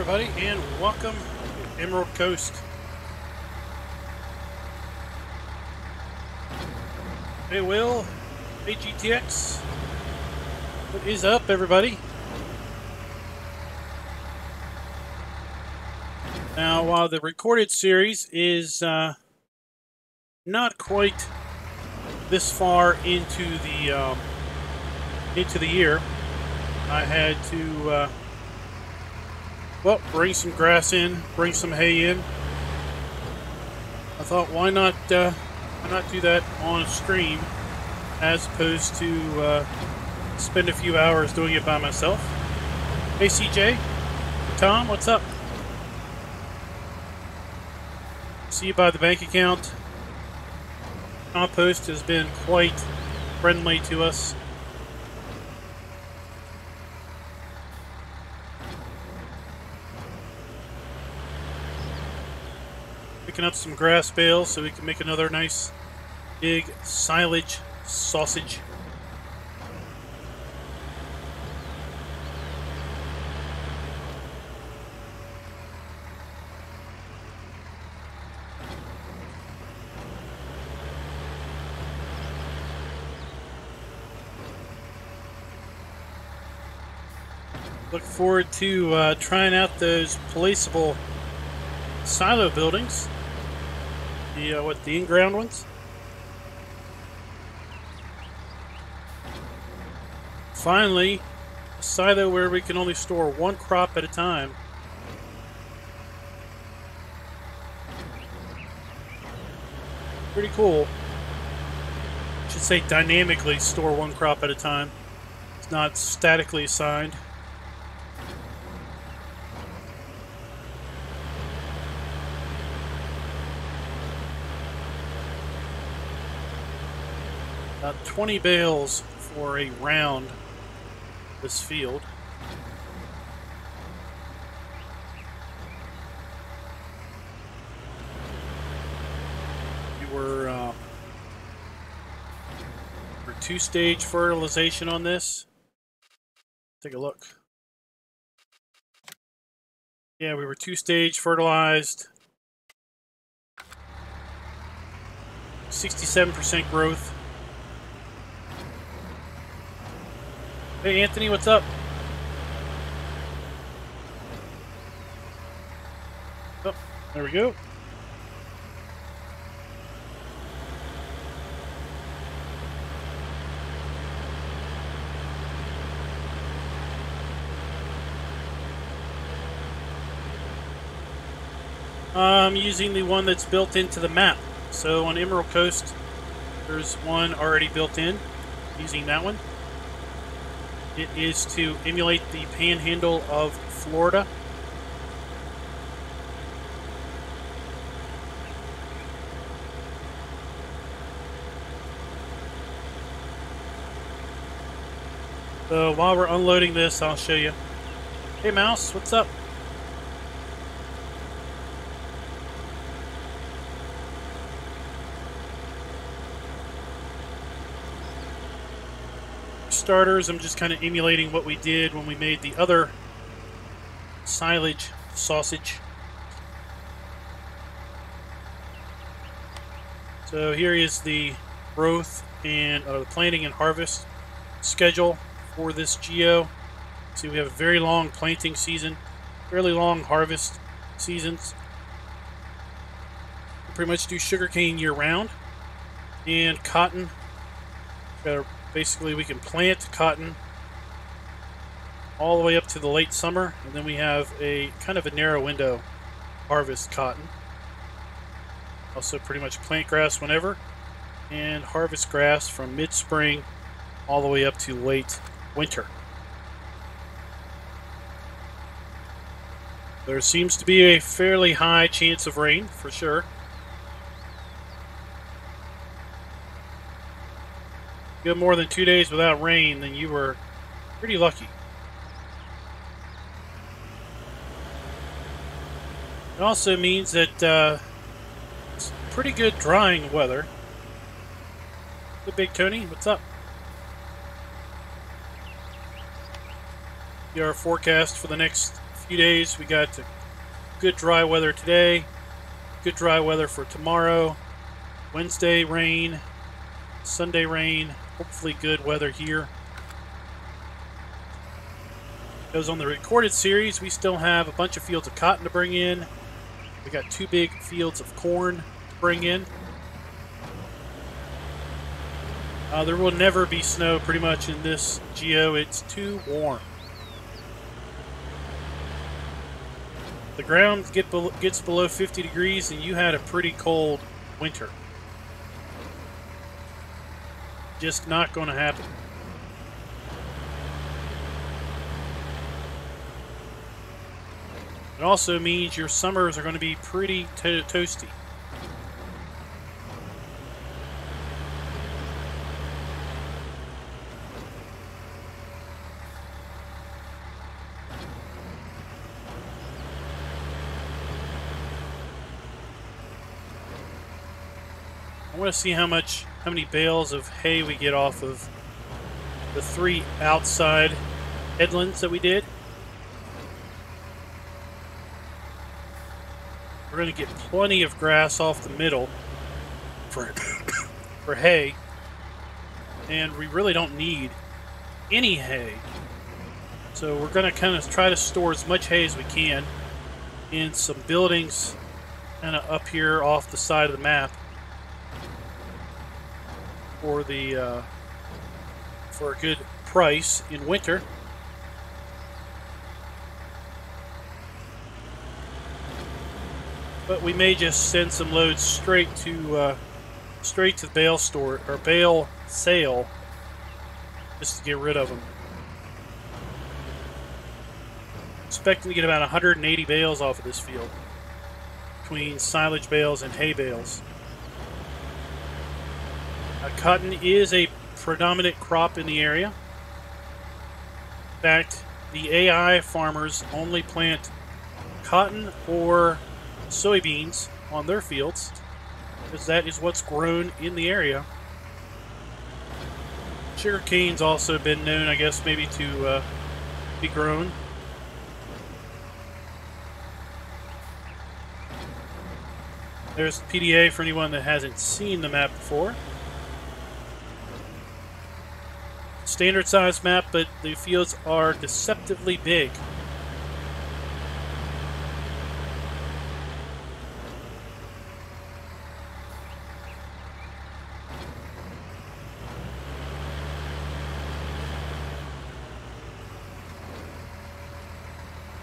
everybody, and welcome to Emerald Coast. Hey Will, hey GTX, what is up everybody? Now while the recorded series is not quite this far into the year, I had to well, bring some grass in, bring some hay in. I thought, why not do that on stream as opposed to spend a few hours doing it by myself. Hey CJ, Tom, what's up? See you by the bank account. Compost has been quite friendly to us. Picking up some grass bales so we can make another nice big silage sausage. Look forward to trying out those placeable silo buildings. The in-ground ones. Finally, a silo where we can only store one crop at a time. Pretty cool. I should say dynamically store one crop at a time. It's not statically assigned. About 20 bales for a round this field. We're two-stage fertilization on this. Take a look. Yeah, we were two-stage fertilized. 67% growth. Hey Anthony, what's up? Oh, there we go. I'm using the one that's built into the map. So on Emerald Coast, there's one already built in, using that one. It is to emulate the panhandle of Florida. So while we're unloading this, I'll show you. Hey Mouse, what's up? Starters, I'm just kind of emulating what we did when we made the other silage sausage. So here is the growth and the planting and harvest schedule for this geo. See, we have a very long planting season, fairly long harvest seasons. We pretty much do sugarcane year round, and cotton. Basically, we can plant cotton all the way up to the late summer, and then we have a kind of a narrow window harvest cotton. Also pretty much plant grass whenever, and harvest grass from mid-spring all the way up to late winter. There seems to be a fairly high chance of rain, for sure. Go more than 2 days without rain, then you were pretty lucky. It also means that it's pretty good drying weather. Hey Big Tony, what's up? Our forecast for the next few days. We got good dry weather today, good dry weather for tomorrow, Wednesday rain, Sunday rain, hopefully good weather here. Because on the recorded series, we still have a bunch of fields of cotton to bring in. We got 2 big fields of corn to bring in. There will never be snow pretty much in this geo. It's too warm. The ground gets below 50 degrees and you had a pretty cold winter. Just not going to happen. It also means your summers are going to be pretty toasty. I want to see how many bales of hay we get off of the 3 outside headlands that we did. We're going to get plenty of grass off the middle for hay, and we really don't need any hay. So we're going to kind of try to store as much hay as we can in some buildings kind of up here off the side of the map for a good price in winter. But we may just send some loads straight to the bale store or bale sale, just to get rid of them. Expecting to get about 180 bales off of this field between silage bales and hay bales. Cotton is a predominant crop in the area. In fact, the AI farmers only plant cotton or soybeans on their fields because that is what's grown in the area. Sugarcane's also been known, I guess, maybe to be grown. There's the PDA for anyone that hasn't seen the map before. Standard size map, but the fields are deceptively big.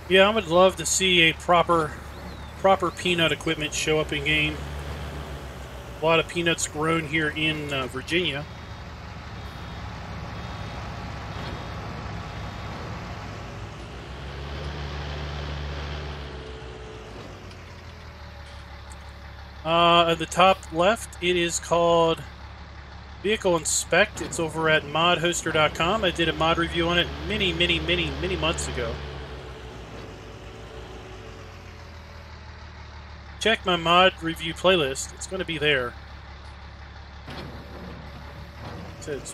Yeah, I would love to see a proper peanut equipment show up in game. A lot of peanuts grown here in Virginia. At the top left, it is called Vehicle Inspect. It's over at modhoster.com. I did a mod review on it many months ago. Check my mod review playlist. It's going to be there. So it's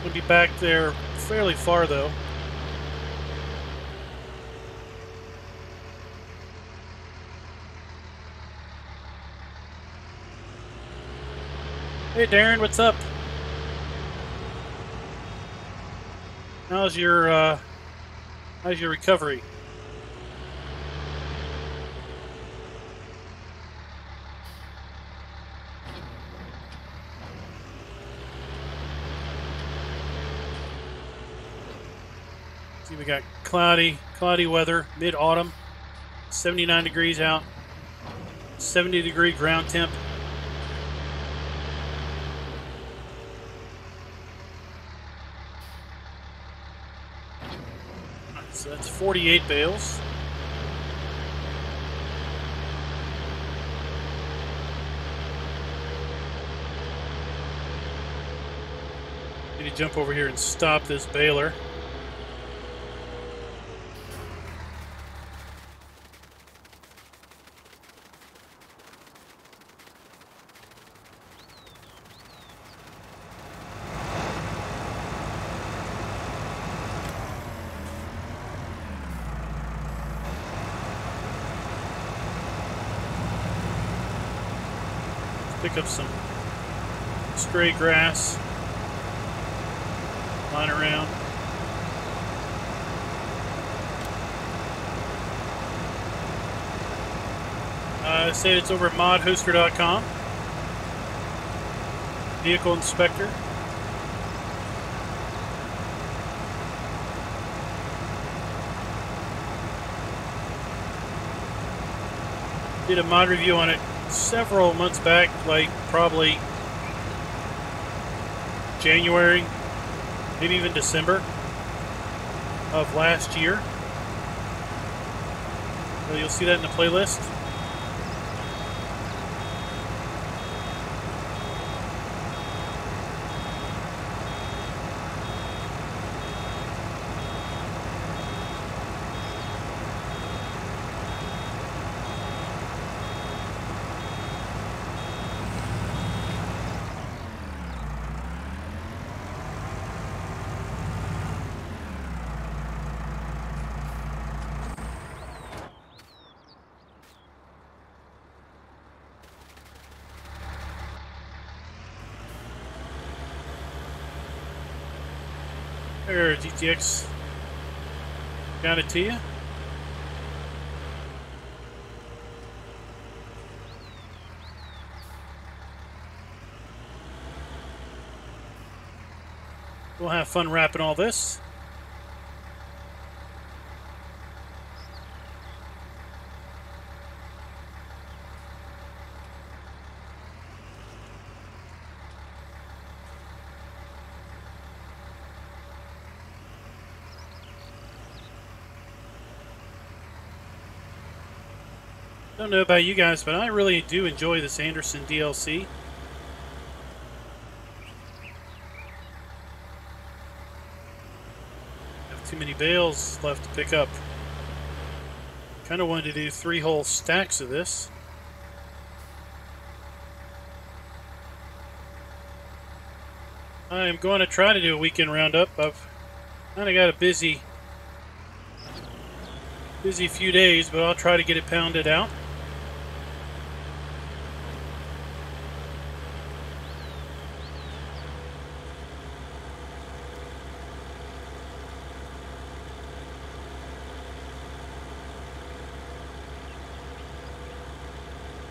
going to be back there fairly far, though. Hey Darren, what's up? How's your recovery? See, we got cloudy weather, mid-autumn, 79 degrees out, 70-degree ground temp. So that's 48 bales. Need to jump over here and stop this baler. pick up some stray grass lying around. I said it's over at modhoster.com. Vehicle inspector. Did a mod review on it several months back, like probably January, maybe even December of last year. So you'll see that in the playlist. There, GTX. Got it to you. We'll have fun wrapping all this. Don't know about you guys, but I really do enjoy this Anderson DLC. Have too many bales left to pick up. Kind of wanted to do 3 whole stacks of this. I'm going to try to do a weekend roundup. I've kind of got a busy few days, but I'll try to get it pounded out.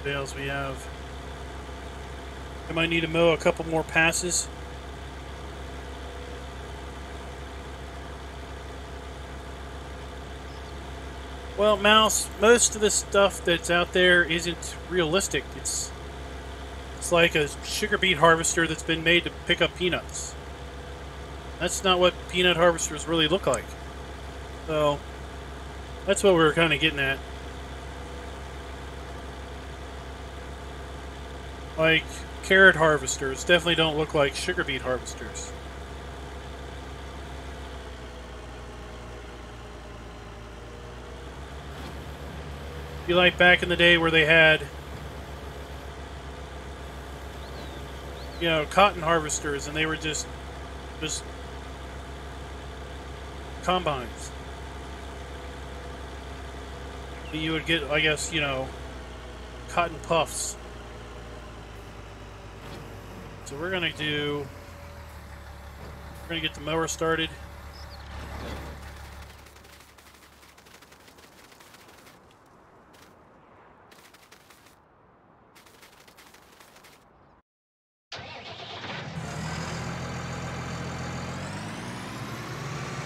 Bales we have. I might need to mow a couple more passes. Well, Mouse, most of the stuff that's out there isn't realistic. It's like a sugar beet harvester that's been made to pick up peanuts. That's not what peanut harvesters really look like. So, that's what we were kind of getting at. Like, carrot harvesters definitely don't look like sugar beet harvesters. You like back in the day where they had, you know, cotton harvesters and they were just combines. You would get, I guess, you know, cotton puffs. So we're gonna get the mower started.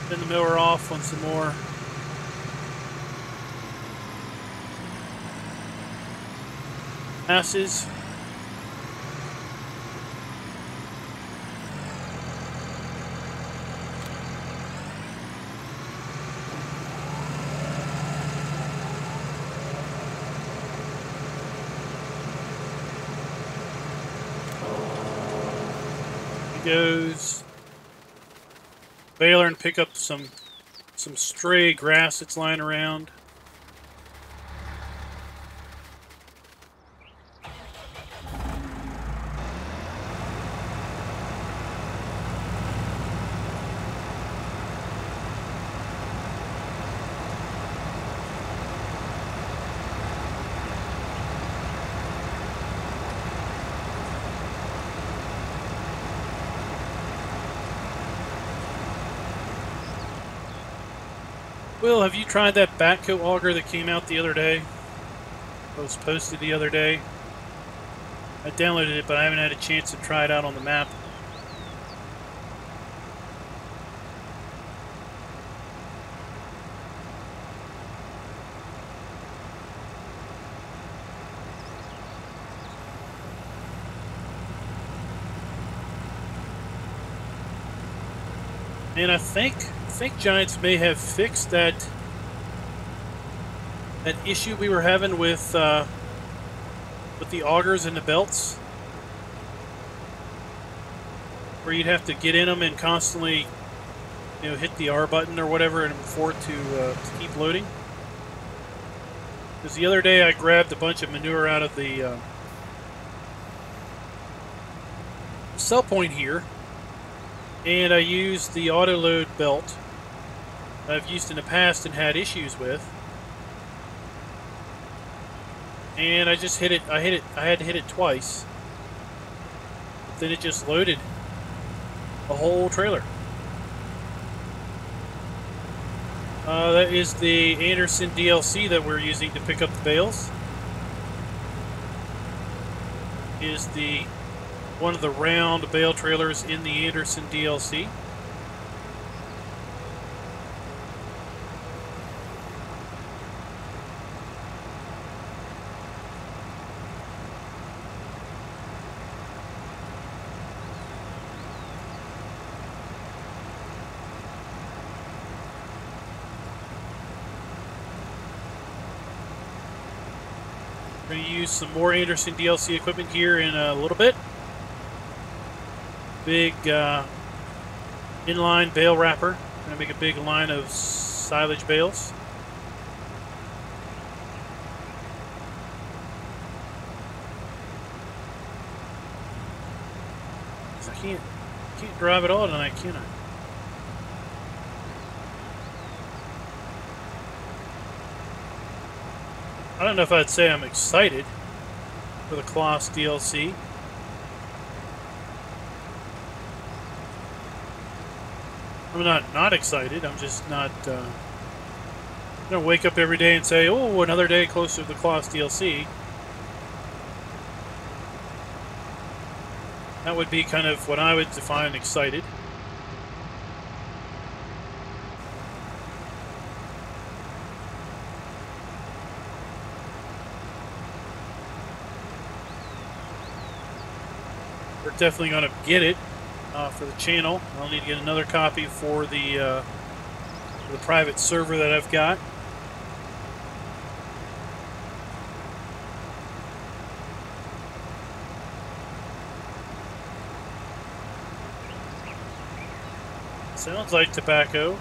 Turn the mower off on some more passes. Goes baler and pick up some stray grass that's lying around. Will, have you tried that backhoe auger that came out the other day? That was posted the other day. I downloaded it, but I haven't had a chance to try it out on the map. And I think Giants may have fixed that issue we were having with the augers and the belts, where you'd have to get in them and constantly, hit the R button or whatever, and for it to keep loading. Because the other day I grabbed a bunch of manure out of the sell point here, and I used the auto load belt I've used in the past and had issues with. And I just hit it. I had to hit it twice. But then it just loaded a whole trailer. That is the Anderson DLC that we're using to pick up the bales. Is one of the round bale trailers in the Anderson DLC. We're going to use some more Anderson DLC equipment here in a little bit. Big inline bale wrapper. Going to make a big line of silage bales. I can't drive at all tonight, can I? I don't know if I'd say I'm excited for the Class DLC. I'm not excited. I'm just not going to wake up every day and say, oh, another day closer to the Class DLC. That would be kind of what I would define excited. We're definitely going to get it for the channel. I'll need to get another copy for the private server that I've got. Sounds like tobacco.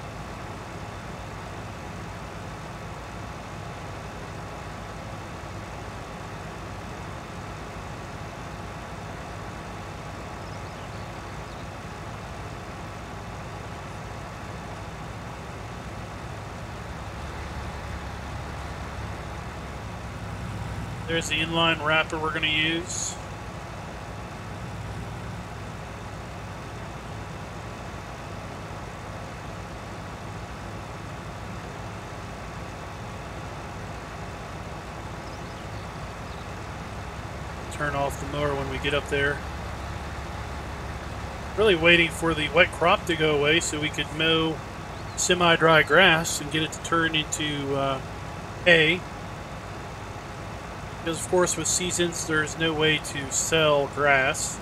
There's the inline wrapper we're going to use. Turn off the mower when we get up there. Really waiting for the wet crop to go away so we could mow semi-dry grass and get it to turn into hay. Because, of course, with seasons, there's no way to sell grass.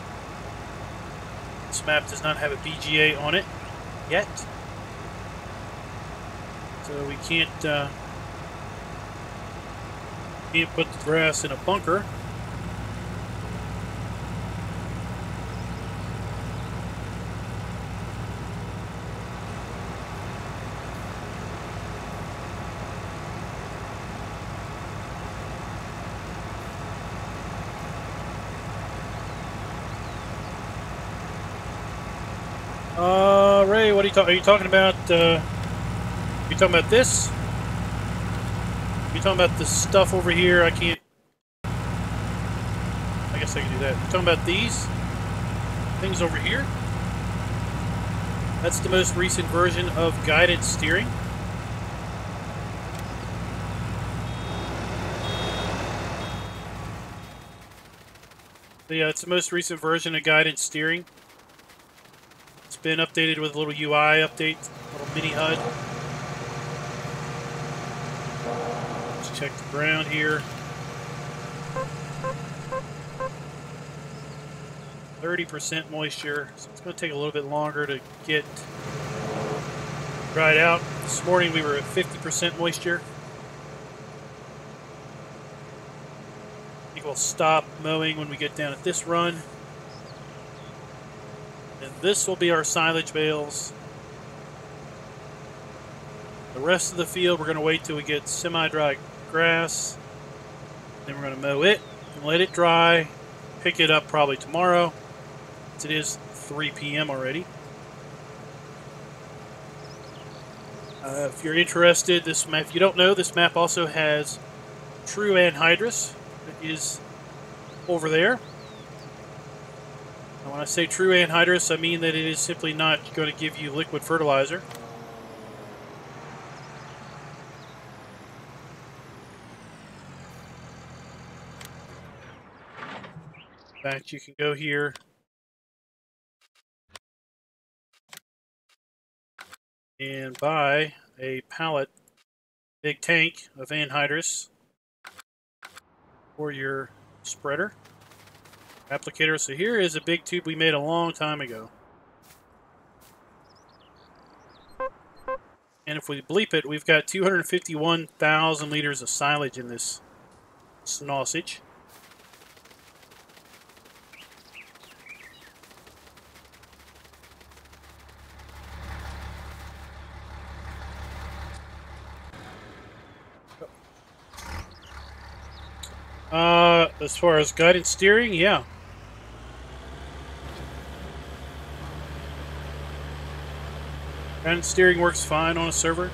This map does not have a BGA on it yet. So we can't put the grass in a bunker. Ray, what are you talking about? You talking about this? You talking about the stuff over here? I can't. I guess I can do that. You talking about these things over here? That's the most recent version of guided steering. So yeah, it's the most recent version of guidance steering. It's been updated with a little UI update, a little mini HUD. Let's check the ground here. 30% moisture, so it's going to take a little bit longer to get dried out. This morning we were at 50% moisture. I think we'll stop mowing when we get down at this run. And this will be our silage bales. The rest of the field, we're going to wait till we get semi-dry grass. Then we're going to mow it and let it dry. Pick it up probably tomorrow. It is 3 p.m. already. If you're interested, this map, if you don't know, this map also has true anhydrous. It is over there. And when I say true anhydrous, I mean that it is simply not going to give you liquid fertilizer. In fact, you can go here and buy a pallet, big tank of anhydrous for your spreader applicator. So here is a big tube we made a long time ago. And if we bleep it, we've got 251,000 liters of silage in this sausage. As far as guidance steering, yeah. Guidance steering works fine on a server.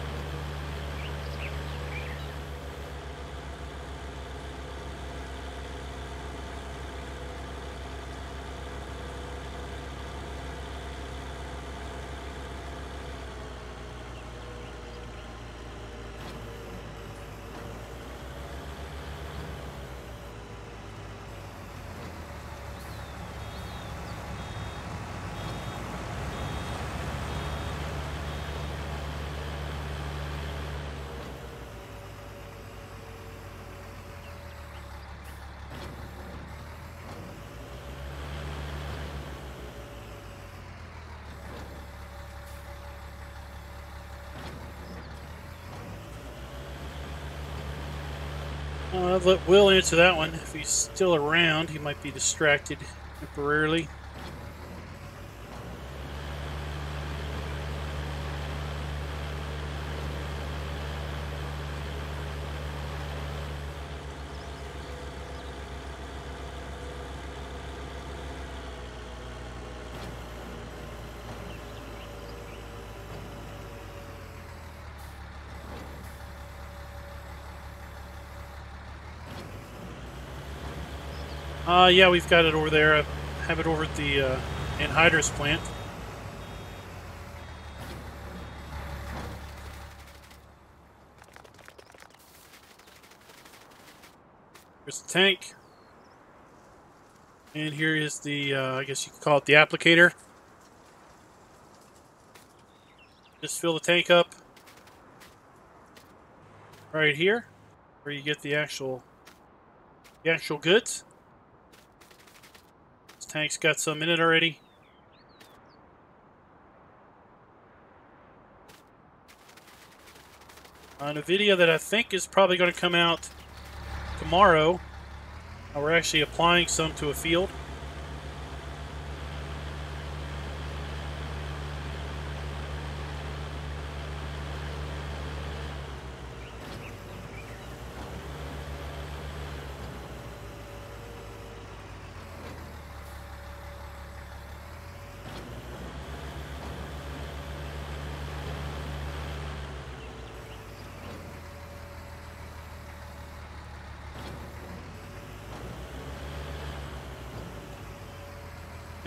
We'll answer that one. If he's still around, he might be distracted temporarily. Yeah, we've got it over there. I have it over at the anhydrous plant. Here's the tank. And here is the, I guess you could call it the applicator. Just fill the tank up right here, where you get the actual goods. This tank's got some in it already. On a video that I think is probably going to come out tomorrow, we're actually applying some to a field.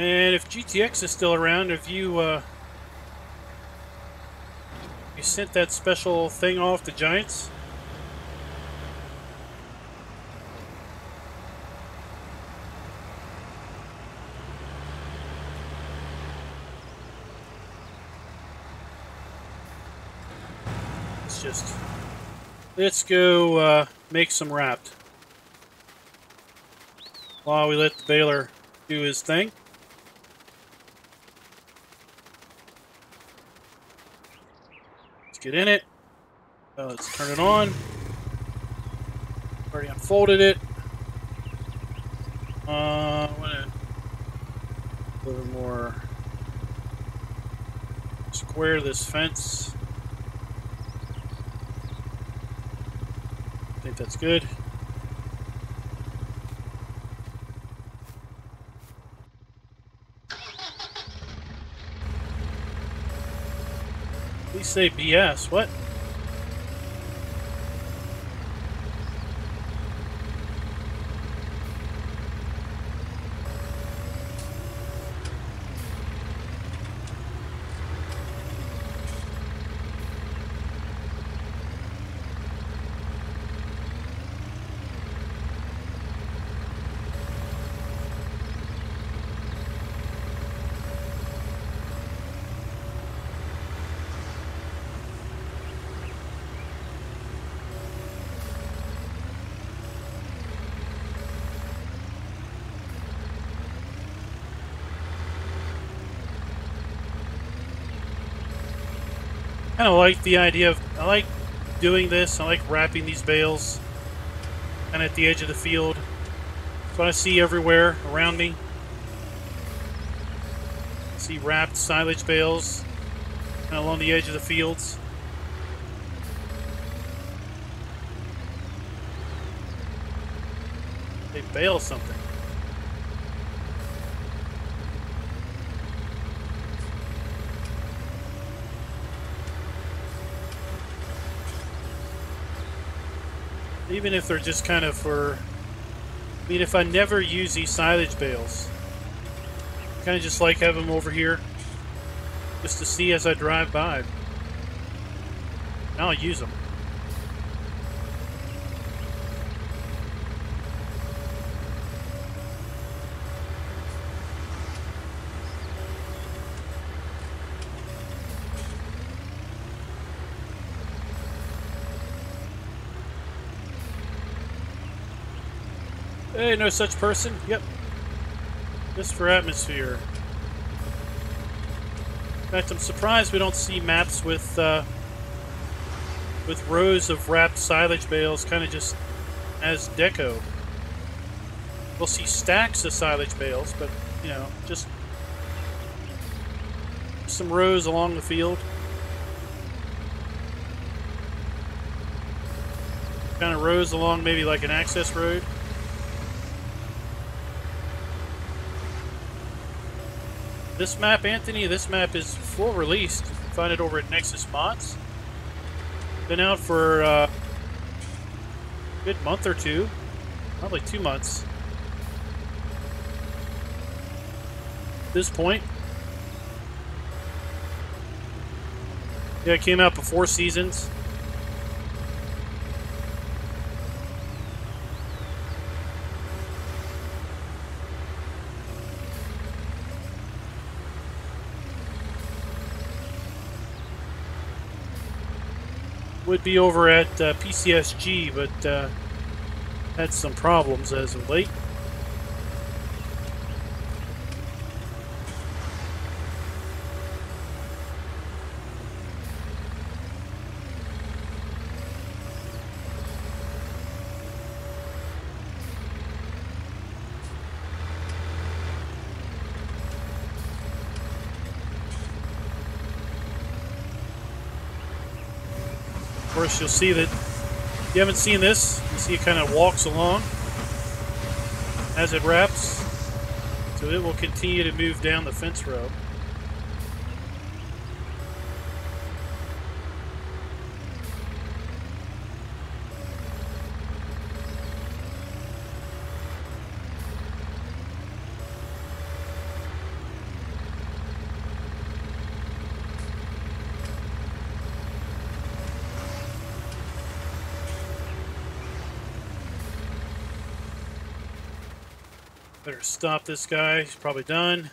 And if GTX is still around, if you you sent that special thing off to Giants, let's go make some wrapped while we let the baler do his thing. Let's get in it. Let's turn it on. Already unfolded it. I want to a little more square this fence. I think that's good. Please say BS. What? Kind of like the idea of, I like doing this. I like wrapping these bales kind of at the edge of the field. That's what I see everywhere around me. I see wrapped silage bales kind of along the edge of the fields. They bale something. Even if they're just kind of for, I mean, if I never use these silage bales, kind of just like have them over here, just to see as I drive by. Now I'll use them. Hey, no such person. Yep. Just for atmosphere. In fact, I'm surprised we don't see maps with rows of wrapped silage bales kind of just as deco. We'll see stacks of silage bales, but, you know, just some rows along the field. Kind of rows along maybe like an access road. This map, Anthony, this map is full released. You can find it over at Nexus Mods. Been out for a good month or two. Probably 2 months. At this point. Yeah, it came out before Seasons. Would be over at PCSG, but had some problems as of late. Of course, you'll see that if you haven't seen this, you see it kind of walks along as it wraps. So it will continue to move down the fence row. Better stop this guy. He's probably done.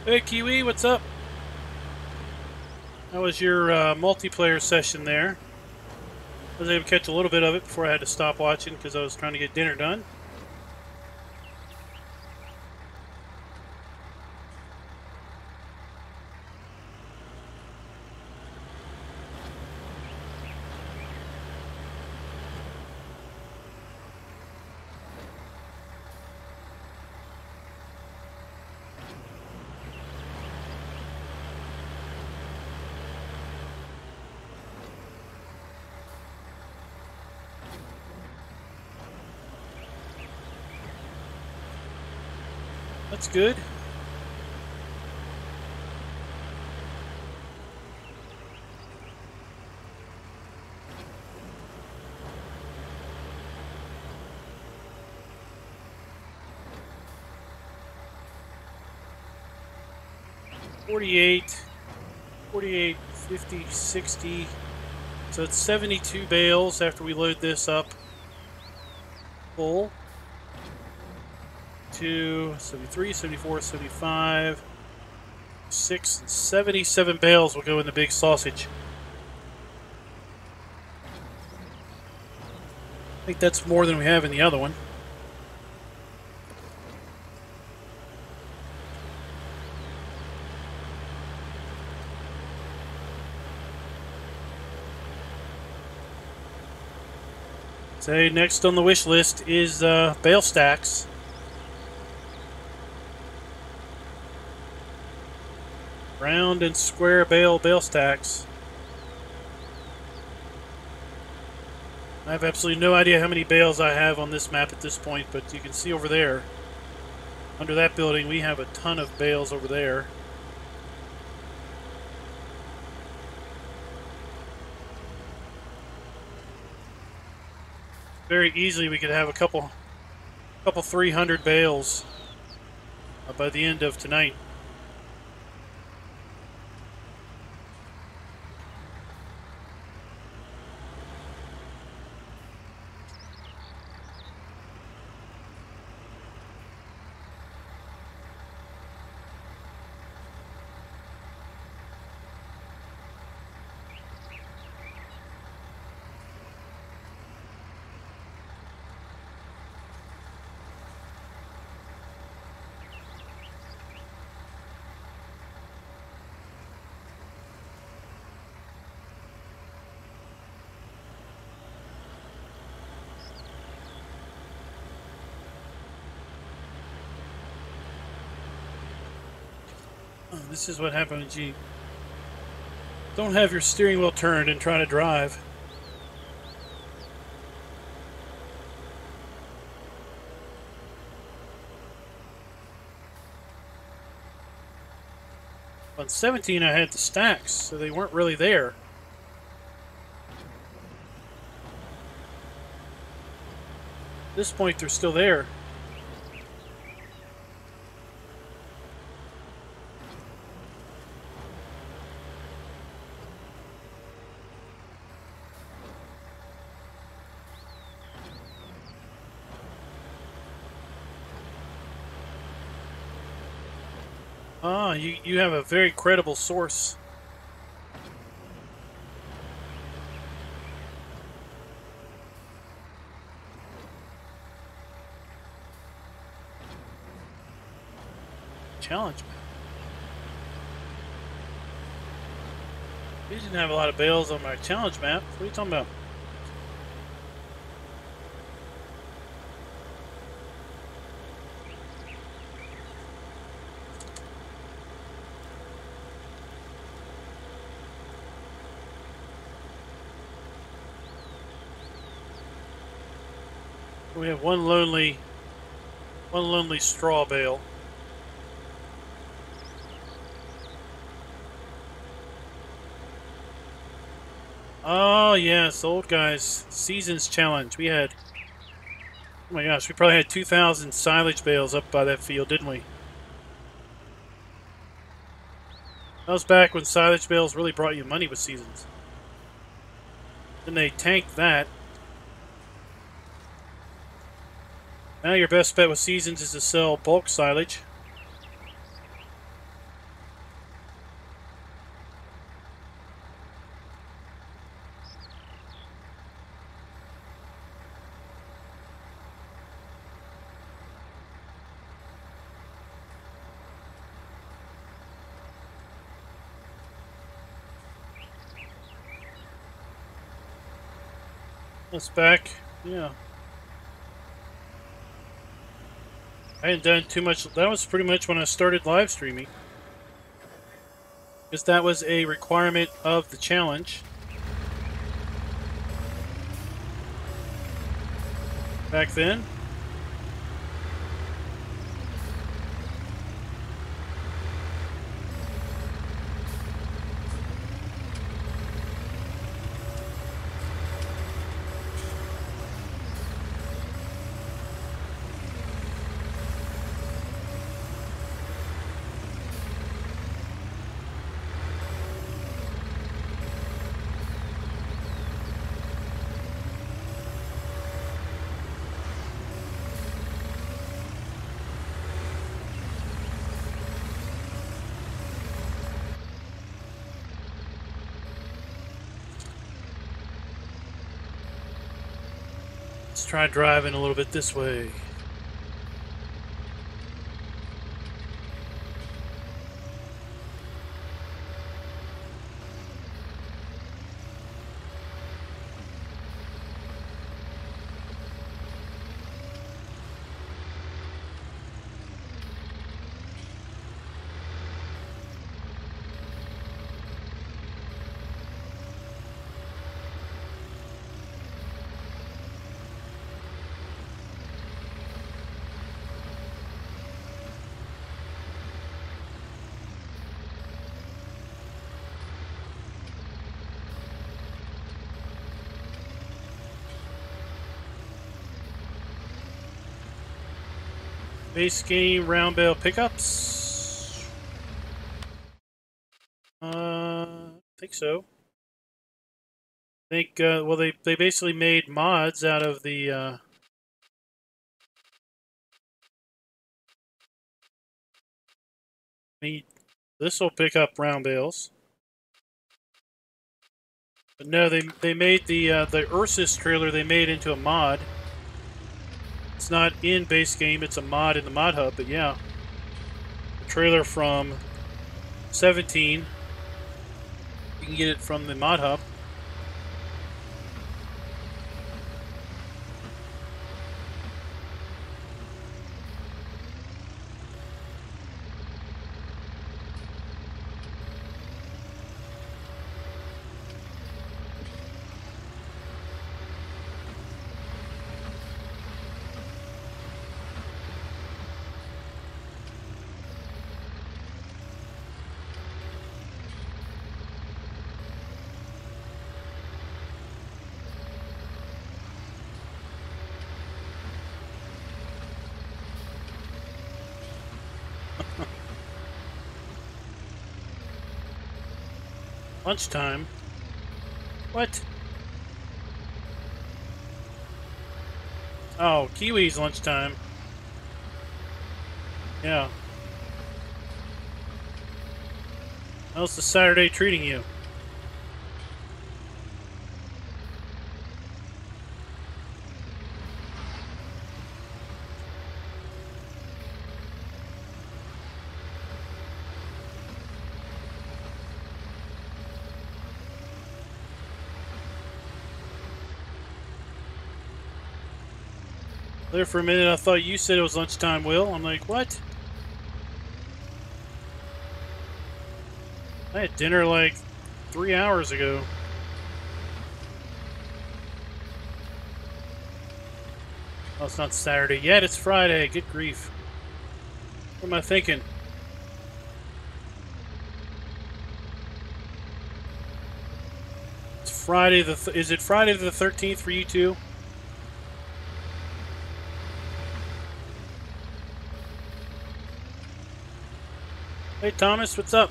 Hey Kiwi, what's up? How was your multiplayer session there? I was able to catch a little bit of it before I had to stop watching because I was trying to get dinner done. That's good. $48, 50, 60. So it's 72 bales after we load this up full. 73, 74, 75, 6, 77 bales will go in the big sausage. I think that's more than we have in the other one. So next on the wish list is bale stacks. Round and square bale stacks. I have absolutely no idea how many bales I have on this map at this point, but you can see over there, under that building, we have a ton of bales over there. Very easily we could have a couple 300 bales by the end of tonight. This is what happens when you don't have your steering wheel turned and try to drive. On 17 I had the stacks, so they weren't really there. At this point they're still there. Ah, you have a very credible source. Challenge map. You didn't have a lot of bales on my challenge map. What are you talking about? We have one lonely straw bale. Oh yes, old guys seasons challenge. We had, oh my gosh, we probably had 2,000 silage bales up by that field, didn't we? That was back when silage bales really brought you money with seasons. Then they tanked that. Now your best bet with seasons is to sell bulk silage. That's back. Yeah. I hadn't done too much. That was pretty much when I started live streaming. Because that was a requirement of the challenge. Back then. Let's try driving a little bit this way. Base game round bale pickups. I think so. I think well they basically made mods out of the this will pick up round bales. But no, they made the Ursus trailer they made into a mod. It's not in base game, it's a mod in the mod hub, but yeah. The trailer from 17. You can get it from the mod hub. Lunchtime? What? Oh, Kiwi's lunchtime. Yeah. How's the Saturday treating you? There for a minute, I thought you said it was lunchtime, Will. I'm like, what? I had dinner like 3 hours ago. Oh, it's not Saturday yet. It's Friday. Good grief. What am I thinking? It's Friday is it Friday the 13th for you two? Hey, Thomas, what's up?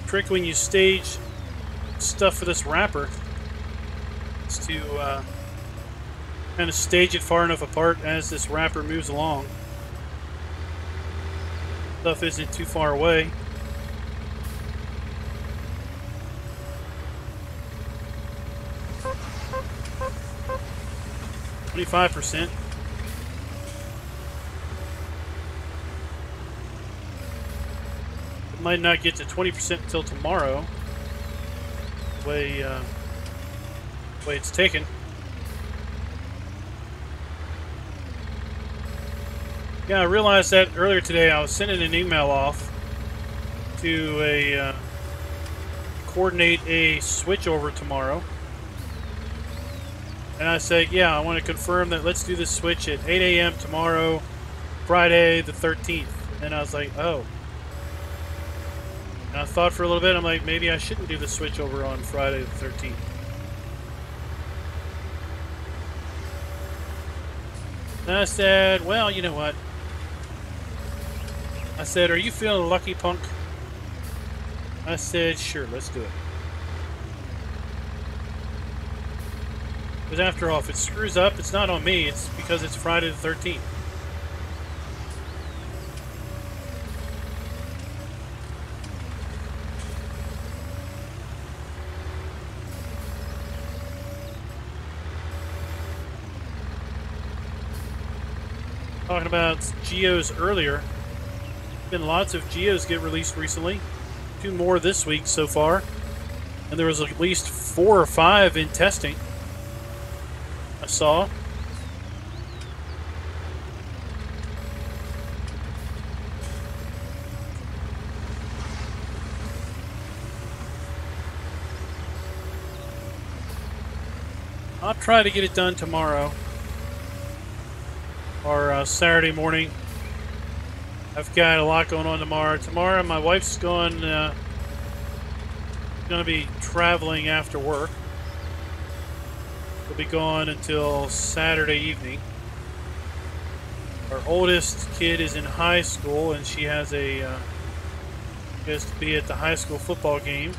Trick when you stage stuff for this wrapper is to Kind of stage it far enough apart as this wrapper moves along. Stuff isn't too far away. %. It might not get to 20% until tomorrow. The way it's taken. Yeah, I realized that earlier today. I was sending an email off to coordinate a switchover tomorrow. And I said, yeah, I want to confirm that let's do this switch at 8 a.m. tomorrow, Friday the 13th. And I was like, oh. And I thought for a little bit, I'm like, maybe I shouldn't do the switchover on Friday the 13th. And I said, well, you know what? I said, are you feeling lucky, punk? I said, sure, let's do it. Because after all, if it screws up, it's not on me. It's because it's Friday the 13th. Talking about Geos earlier. Been lots of Geos get released recently. 2 more this week so far. And there was at least 4 or 5 in testing. I saw. I'll try to get it done tomorrow. Or Saturday morning. I've got a lot going on tomorrow. Tomorrow, my wife's going to be traveling after work. We'll be gone until Saturday evening. Our oldest kid is in high school, and she has has to be at the high school football game.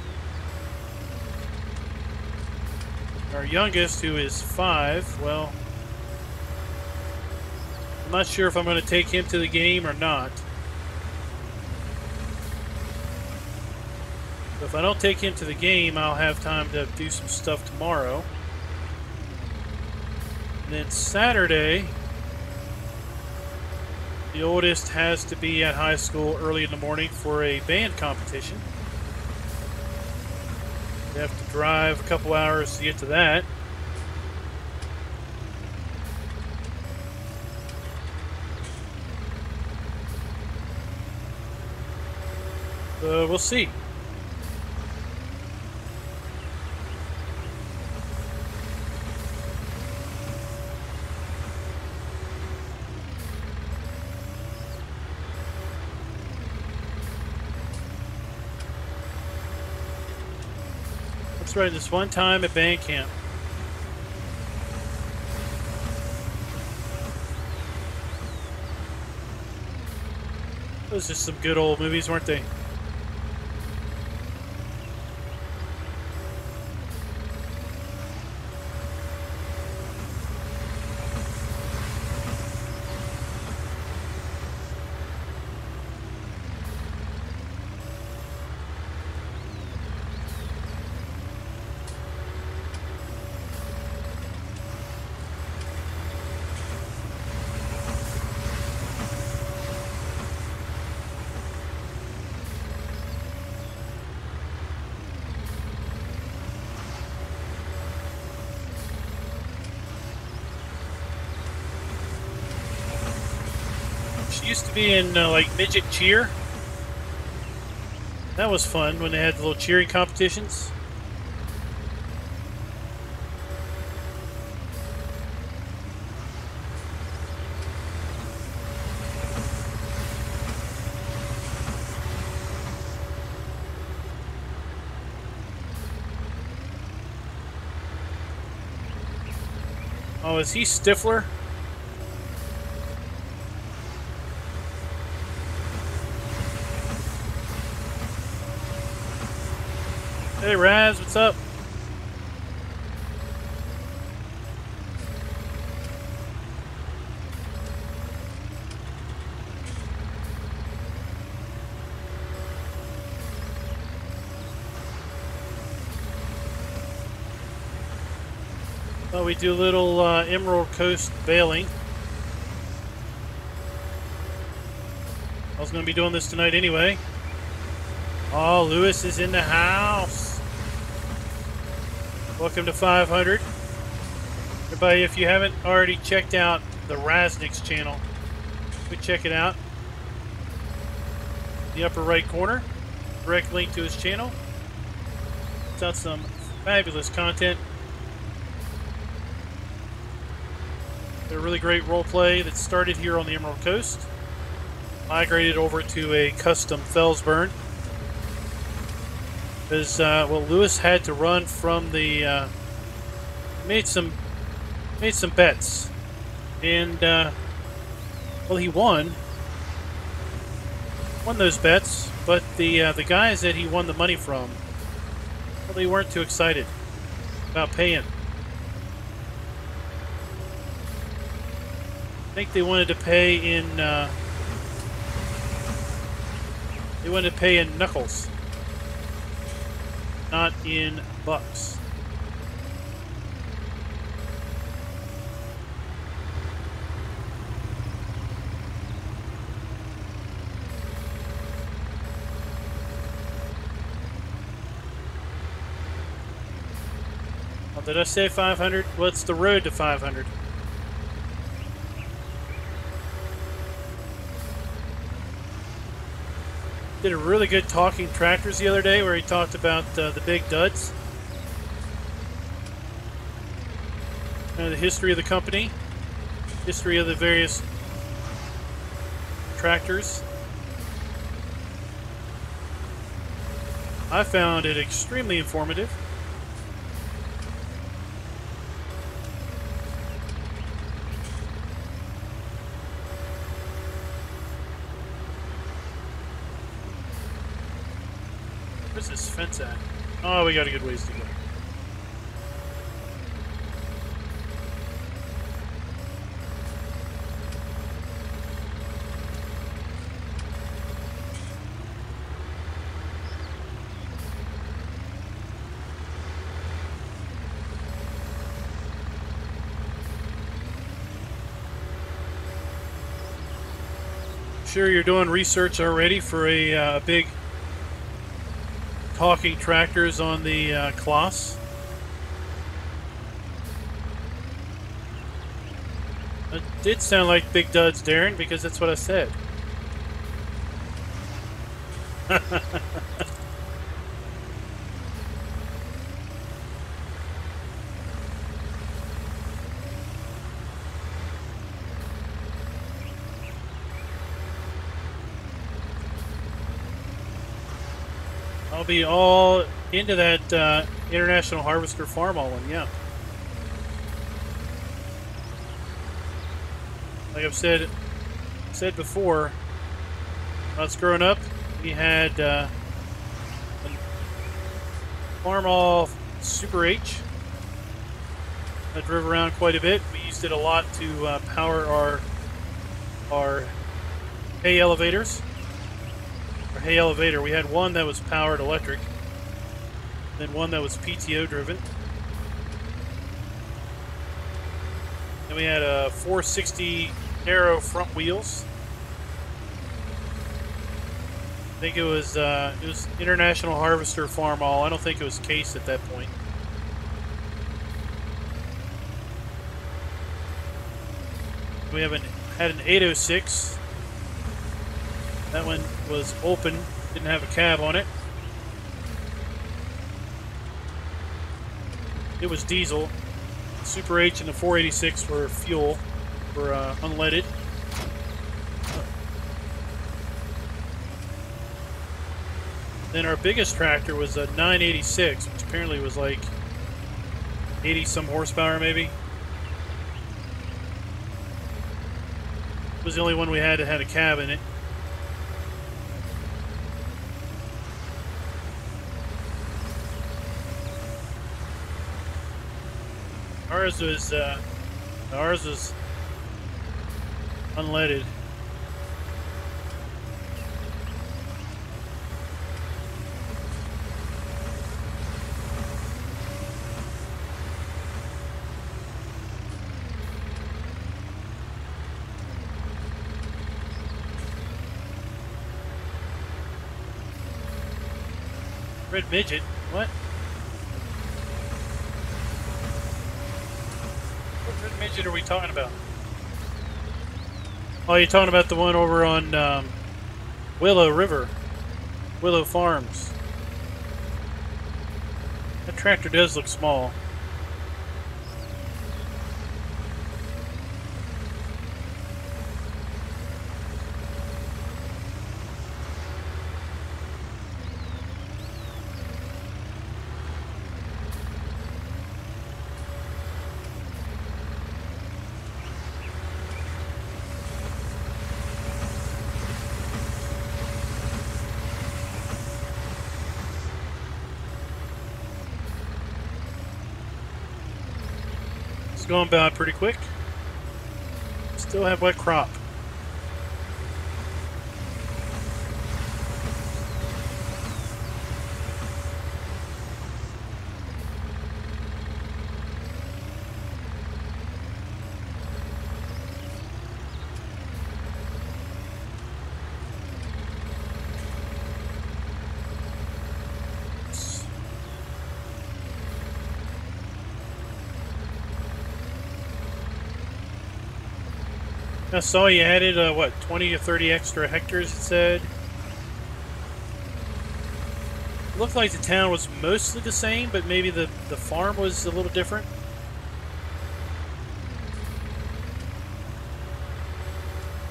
Our youngest, who is 5, well, I'm not sure if I'm going to take him to the game or not. If I don't take him to the game, I'll have time to do some stuff tomorrow. And then Saturday, the oldest has to be at high school early in the morning for a band competition. They have to drive a couple hours to get to that. We'll see. That's right, this one time at band camp. Those are just some good old movies, weren't they? Used to be in like midget cheer. That was fun when they had the little cheering competitions. Oh, is he Stifler? Hey Raz, what's up? Thought we'd do a little Emerald Coast baling. I was going to be doing this tonight anyway. Oh, Lewis is in the house. Welcome to 500. Everybody, if you haven't already checked out the Raznik's channel, go check it out. The upper right corner, direct link to his channel. It's got some fabulous content. A really great roleplay that started here on the Emerald Coast, migrated over to a custom Felsburn. Because well, Lewis had to run from the made some bets, and well, he won those bets, but the guys that he won the money from, well, they weren't too excited about paying. I think they wanted to pay in knuckles, not in bucks. Oh, did I say 500? Well, it's the road to 500. Did a really good Talking Tractors the other day where he talked about the big duds. The history of the company, history of the various tractors. I found it extremely informative. Where's this fence at? Oh, we got a good ways to go. Sure, you're doing research already for a big Talking Tractors on the Kloss. It did sound like big duds, Darren, because that's what I said. I'll be all into that International Harvester Farm all one, yeah. Like I've said before, when I was growing up, we had a Farm All Super H that drove around quite a bit. We used it a lot to power our hay elevators. Hay elevator. We had one that was powered electric, then one that was PTO driven. Then we had a 460 narrow front wheels. I think it was International Harvester Farm All. I don't think it was Case at that point. We had an 806. That one was open, didn't have a cab on it. It was diesel. Super H and the 486 were fuel, were unleaded. Then our biggest tractor was a 986, which apparently was like 80 some horsepower maybe. It was the only one we had that had a cab in it. Ours was unleaded. Red midget? What? What red midget are we talking about? Oh, you're talking about the one over on Willow River. Willow Farms. That tractor does look small. Going by pretty quick. Still have wet crop. I saw you added, what, 20 to 30 extra hectares, it said. It looked like the town was mostly the same, but maybe the farm was a little different.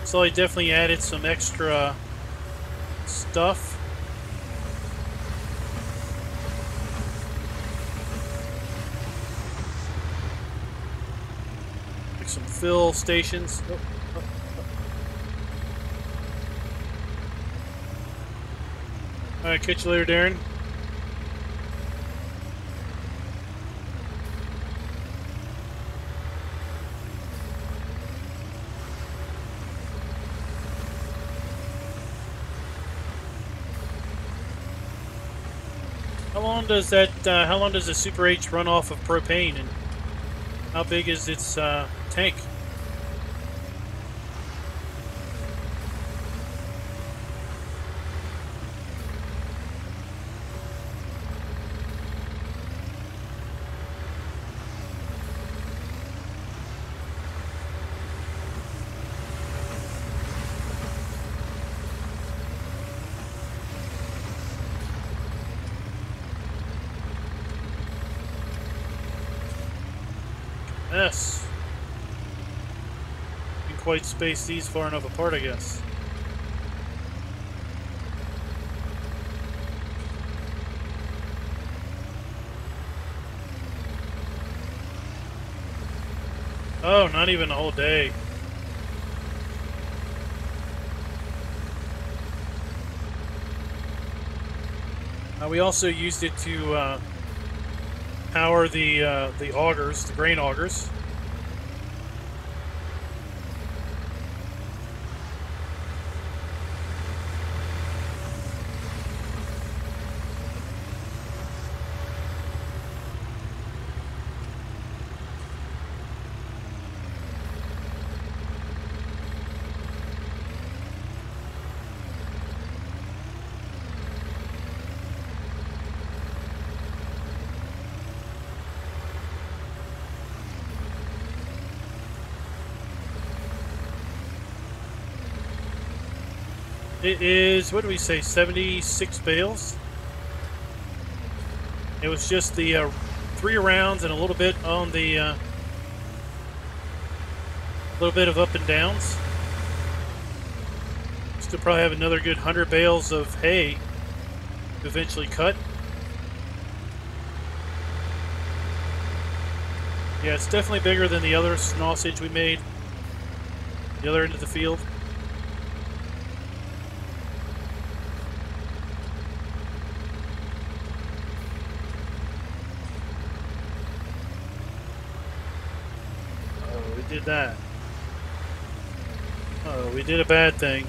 So I definitely added some extra stuff. Like some fill stations. Oh. Alright, catch you later, Darren. How long does that? How long does the Super H run off of propane, and how big is its tank? Yes. Didn't quite space these far enough apart, I guess. Oh, not even a whole day. We also used it to power the augers, the grain augers. It is, what do we say, 76 bales? It was just the 3 rounds and a little bit on the little bit of up and downs. Still probably have another good 100 bales of hay to eventually cut. Yeah, it's definitely bigger than the other sausage we made, the other end of the field. Did that. Oh, we did a bad thing.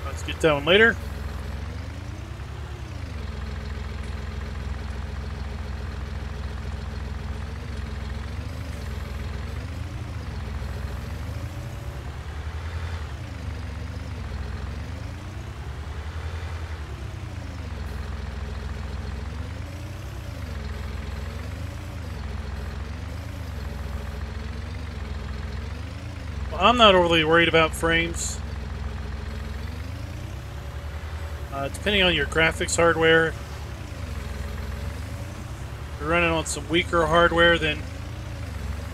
Let's get that one later. I'm not overly worried about frames. Depending on your graphics hardware, if you're running on some weaker hardware, then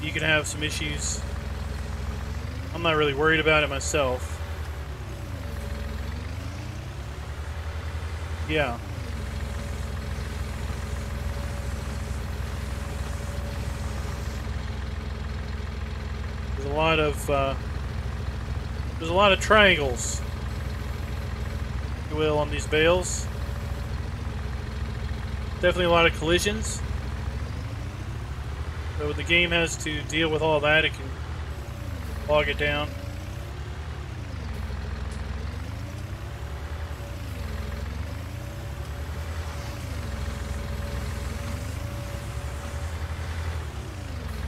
you can have some issues. I'm not really worried about it myself. Yeah. There's a lot of triangles, if you will, on these bales. Definitely a lot of collisions. So when the game has to deal with all that, it can bog it down.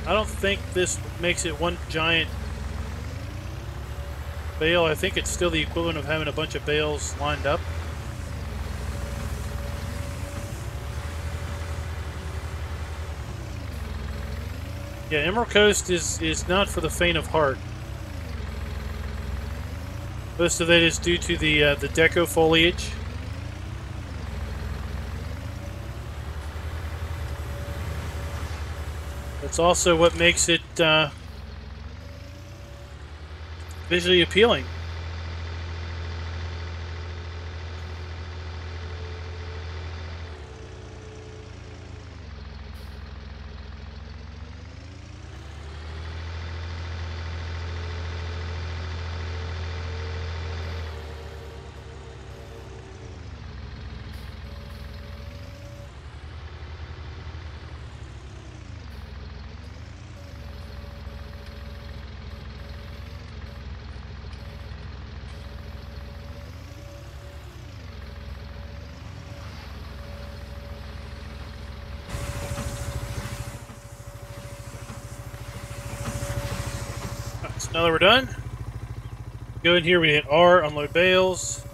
I don't think this makes it one giant bale. I think it's still the equivalent of having a bunch of bales lined up. Yeah, Emerald Coast is not for the faint of heart. Most of that is due to the deco foliage. That's also what makes it visually appealing. So now that we're done, go in here, we hit R, unload bales.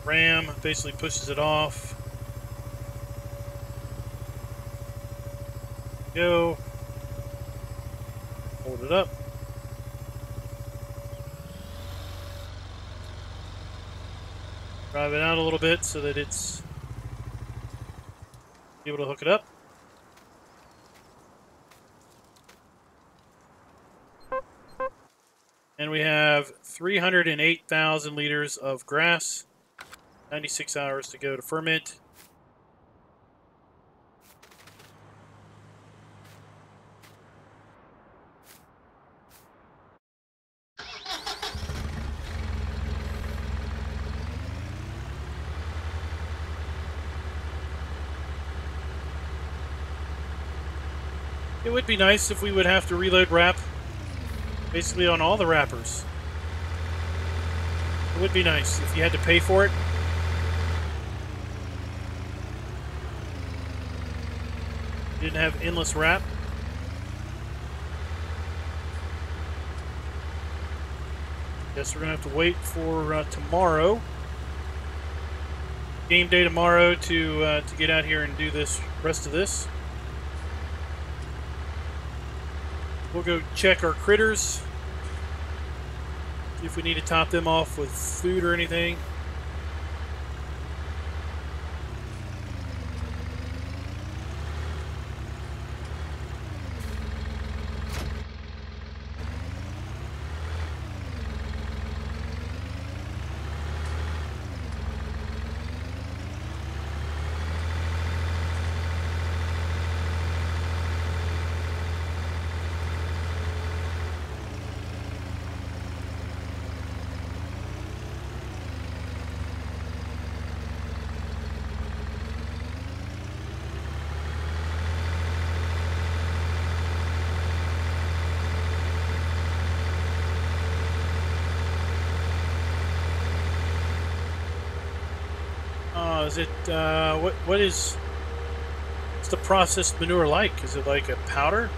Ram basically pushes it off. Go. Hold it up. Drive it out a little bit so that it's able to hook it up. And we have 308,000 liters of grass. 96 hours to go to ferment. It would be nice if we would have to reload wrap basically on all the wrappers. It would be nice if you had to pay for it. You didn't have endless wrap. Guess we're gonna have to wait for tomorrow, game day tomorrow, to get out here and do this rest of this. We'll go check our critters, see if we need to top them off with food or anything. Is it, what's the processed manure like? Is it like a powder?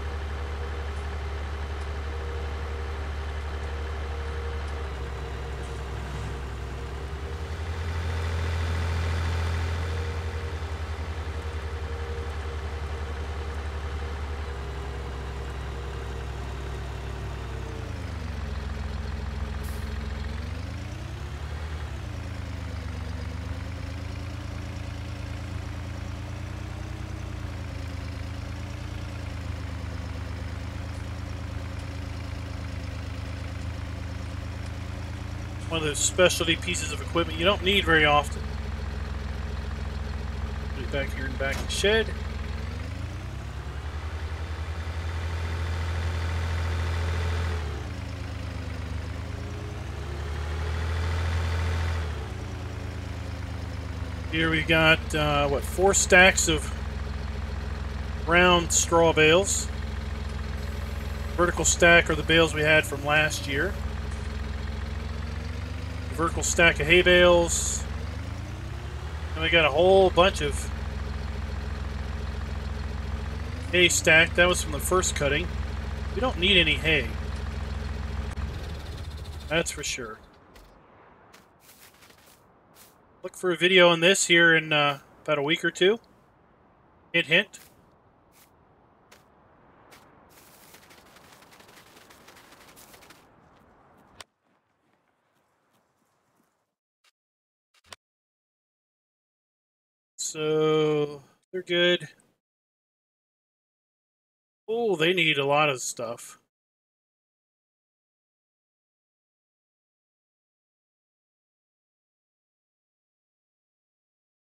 one of those specialty pieces of equipment you don't need very often. Put it back here in the back of the shed. Here we got, what, 4 stacks of round straw bales. Vertical stack are the bales we had from last year. A vertical stack of hay bales. And we got a whole bunch of hay stacked. That was from the first cutting. We don't need any hay. That's for sure. Look for a video on this here in about a week or two. Hint, hint. So, they're good. Oh, they need a lot of stuff.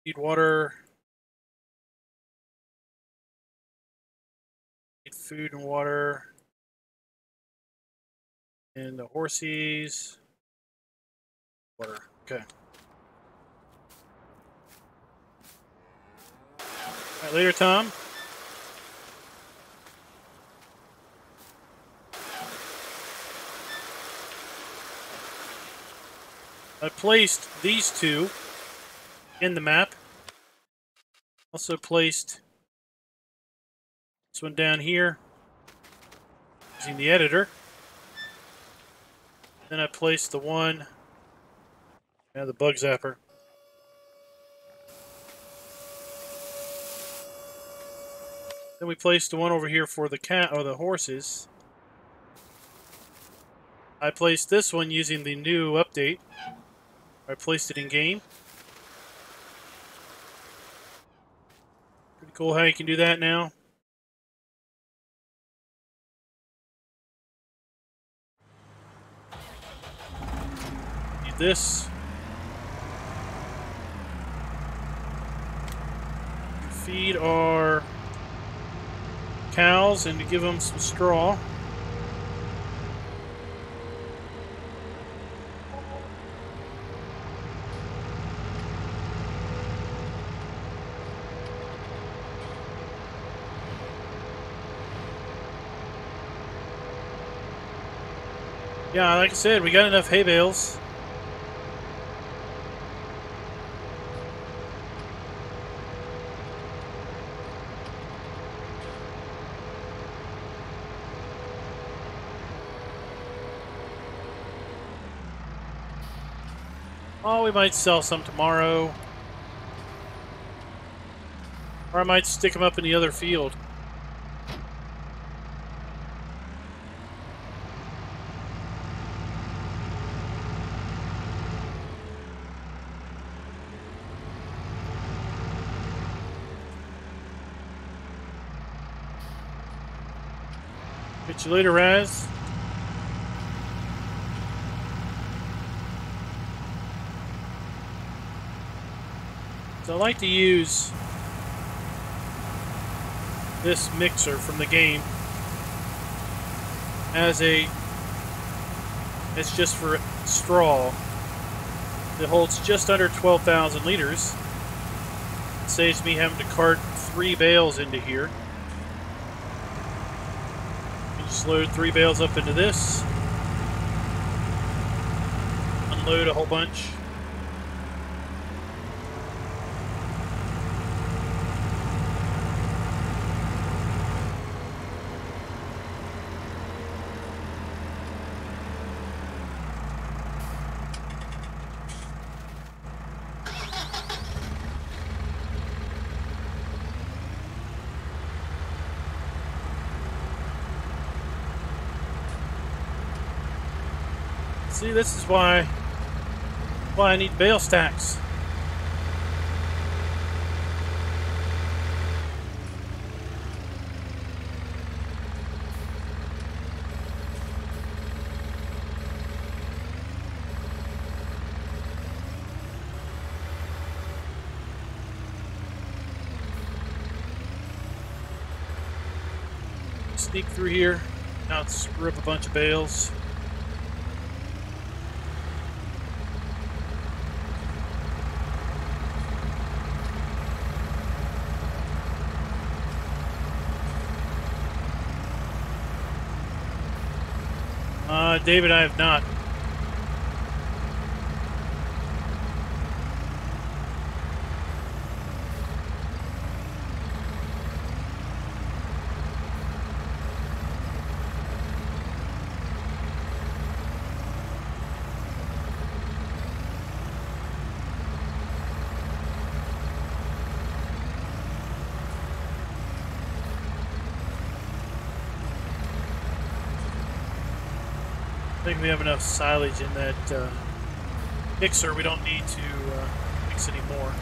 Need water. Need food and water. And the horsies. Water. Okay. All right, later, Tom. I placed these two in the map. Also placed this one down here using the editor. Then I placed the one, the bug zapper. Then we placed the one over here for the cat or the horses. I placed this one using the new update. I placed it in game. Pretty cool how you can do that now. Need this. Feed our cows and to give them some straw. Yeah, like I said, we got enough hay bales. Oh, we might sell some tomorrow. Or I might stick them up in the other field. Catch you later, Raz. So I like to use this mixer from the game as it's just for straw. It holds just under 12,000 liters. It saves me having to cart 3 bales into here. You just load 3 bales up into this. Unload a whole bunch. See, this is why I need bale stacks. sneak through here, not screw up a bunch of bales. David, I have not. I think we have enough silage in that mixer. We don't need to mix any more.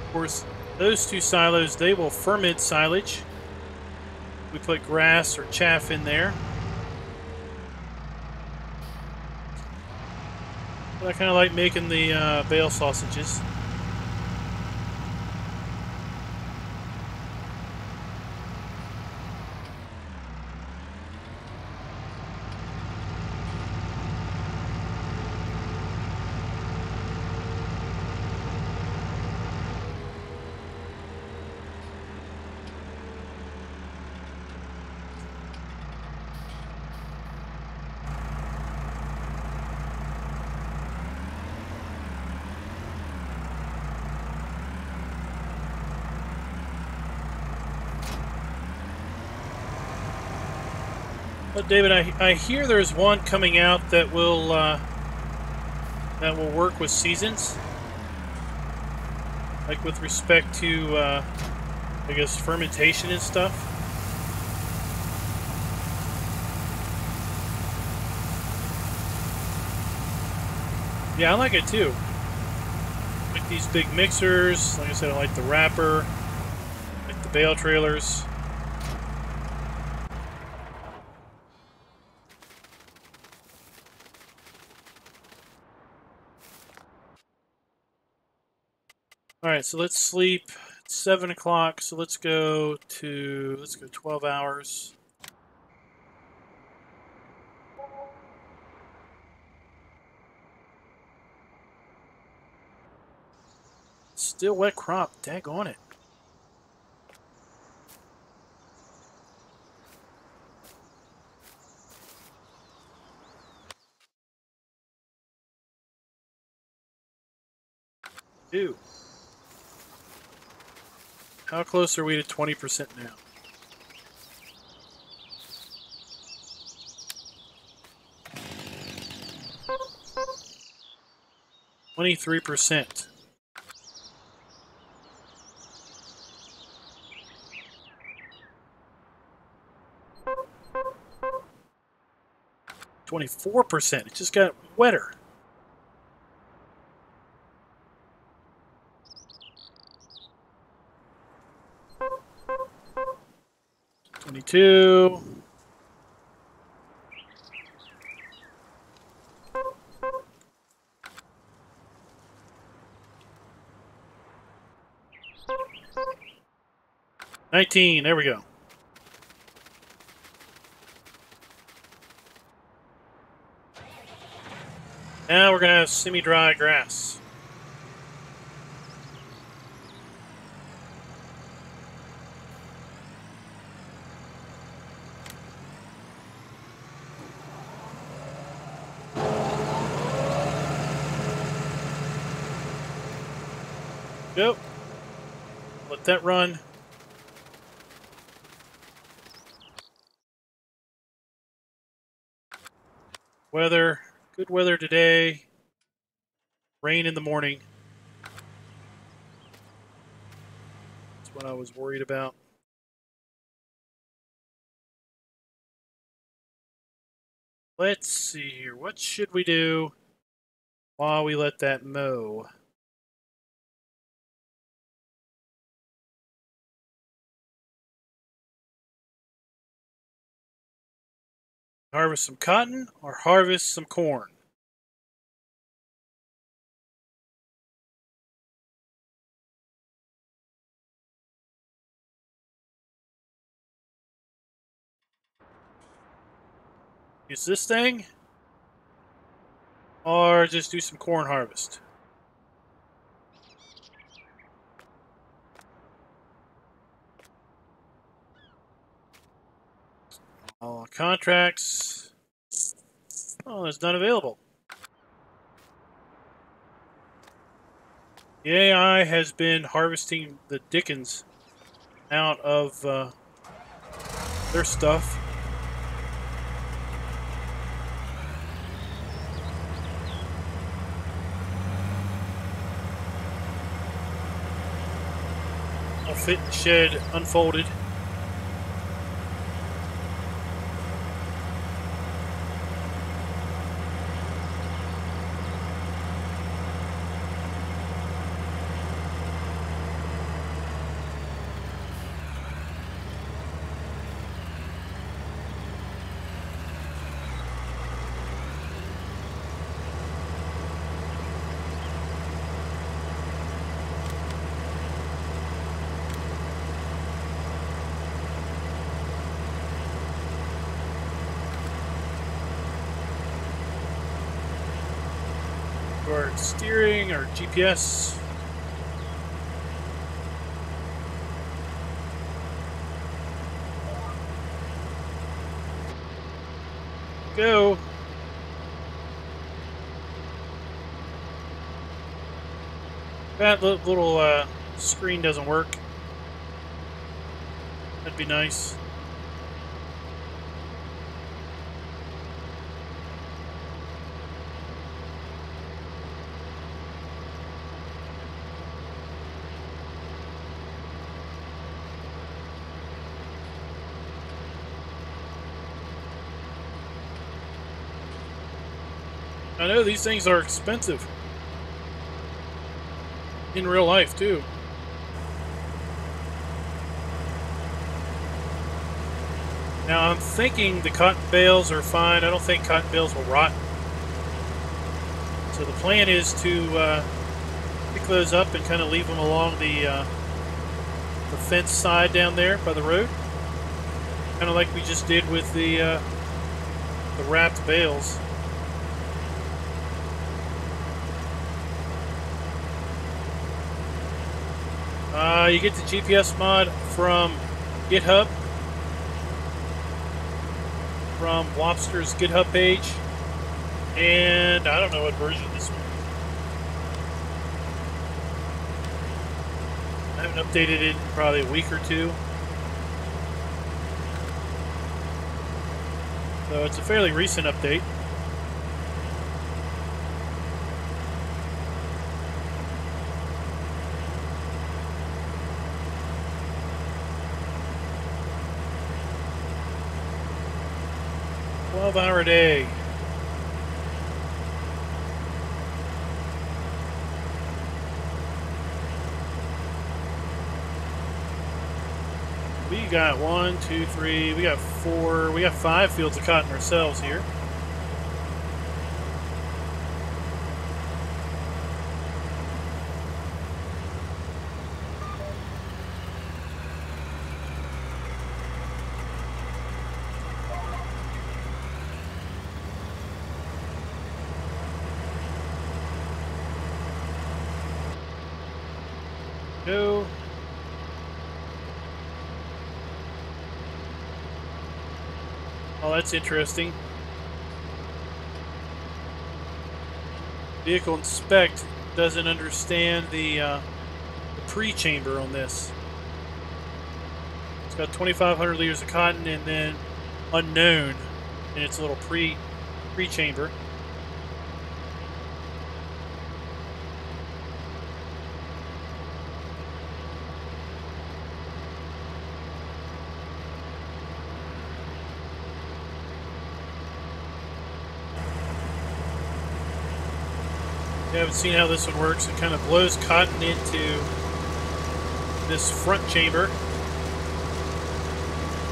Of course, those two silos, they will ferment silage. We put grass or chaff in there. But I kind of like making the bale sausages. But David, I hear there's one coming out that will work with seasons, like with respect to I guess fermentation and stuff. Yeah, I like it too. Like these big mixers. Like I said, I like the wrapper, like the bale trailers. All right, so let's sleep. It's 7 o'clock, so let's go 12 hours. Still wet crop. Daggone it. Ew. How close are we to 20% now? 23%. %. It just got wetter. $22. $19. There we go. Now we're going to have semi-dry grass. Go. Let that run. Weather. Good weather today. Rain in the morning. That's what I was worried about. Let's see here. What should we do while we let that mow? Harvest some cotton or harvest some corn? Use this thing? Or just do some corn harvest? All contracts. Oh, there's none available. The AI has been harvesting the dickens out of their stuff. I'll fit in the shed unfolded. Or steering or GPS. Go. That little screen doesn't work. That'd be nice. I know these things are expensive. In real life, too. Now, I'm thinking the cotton bales are fine. I don't think cotton bales will rot. So the plan is to pick those up and kind of leave them along the fence side down there by the road. Kind of like we just did with the wrapped bales. You get the GPS mod from GitHub, from Wobster's GitHub page, and I don't know what version this one. I haven't updated it in probably a week or two. So it's a fairly recent update. $12-hour day. We got 1, 2, 3, we got 4, we got 5 fields of cotton ourselves here. Go. Oh, that's interesting. Vehicle inspect doesn't understand the pre-chamber on this. It's got 2,500 liters of cotton and then unknown in its little pre-chamber. You haven't seen how this one works. It kind of blows cotton into this front chamber.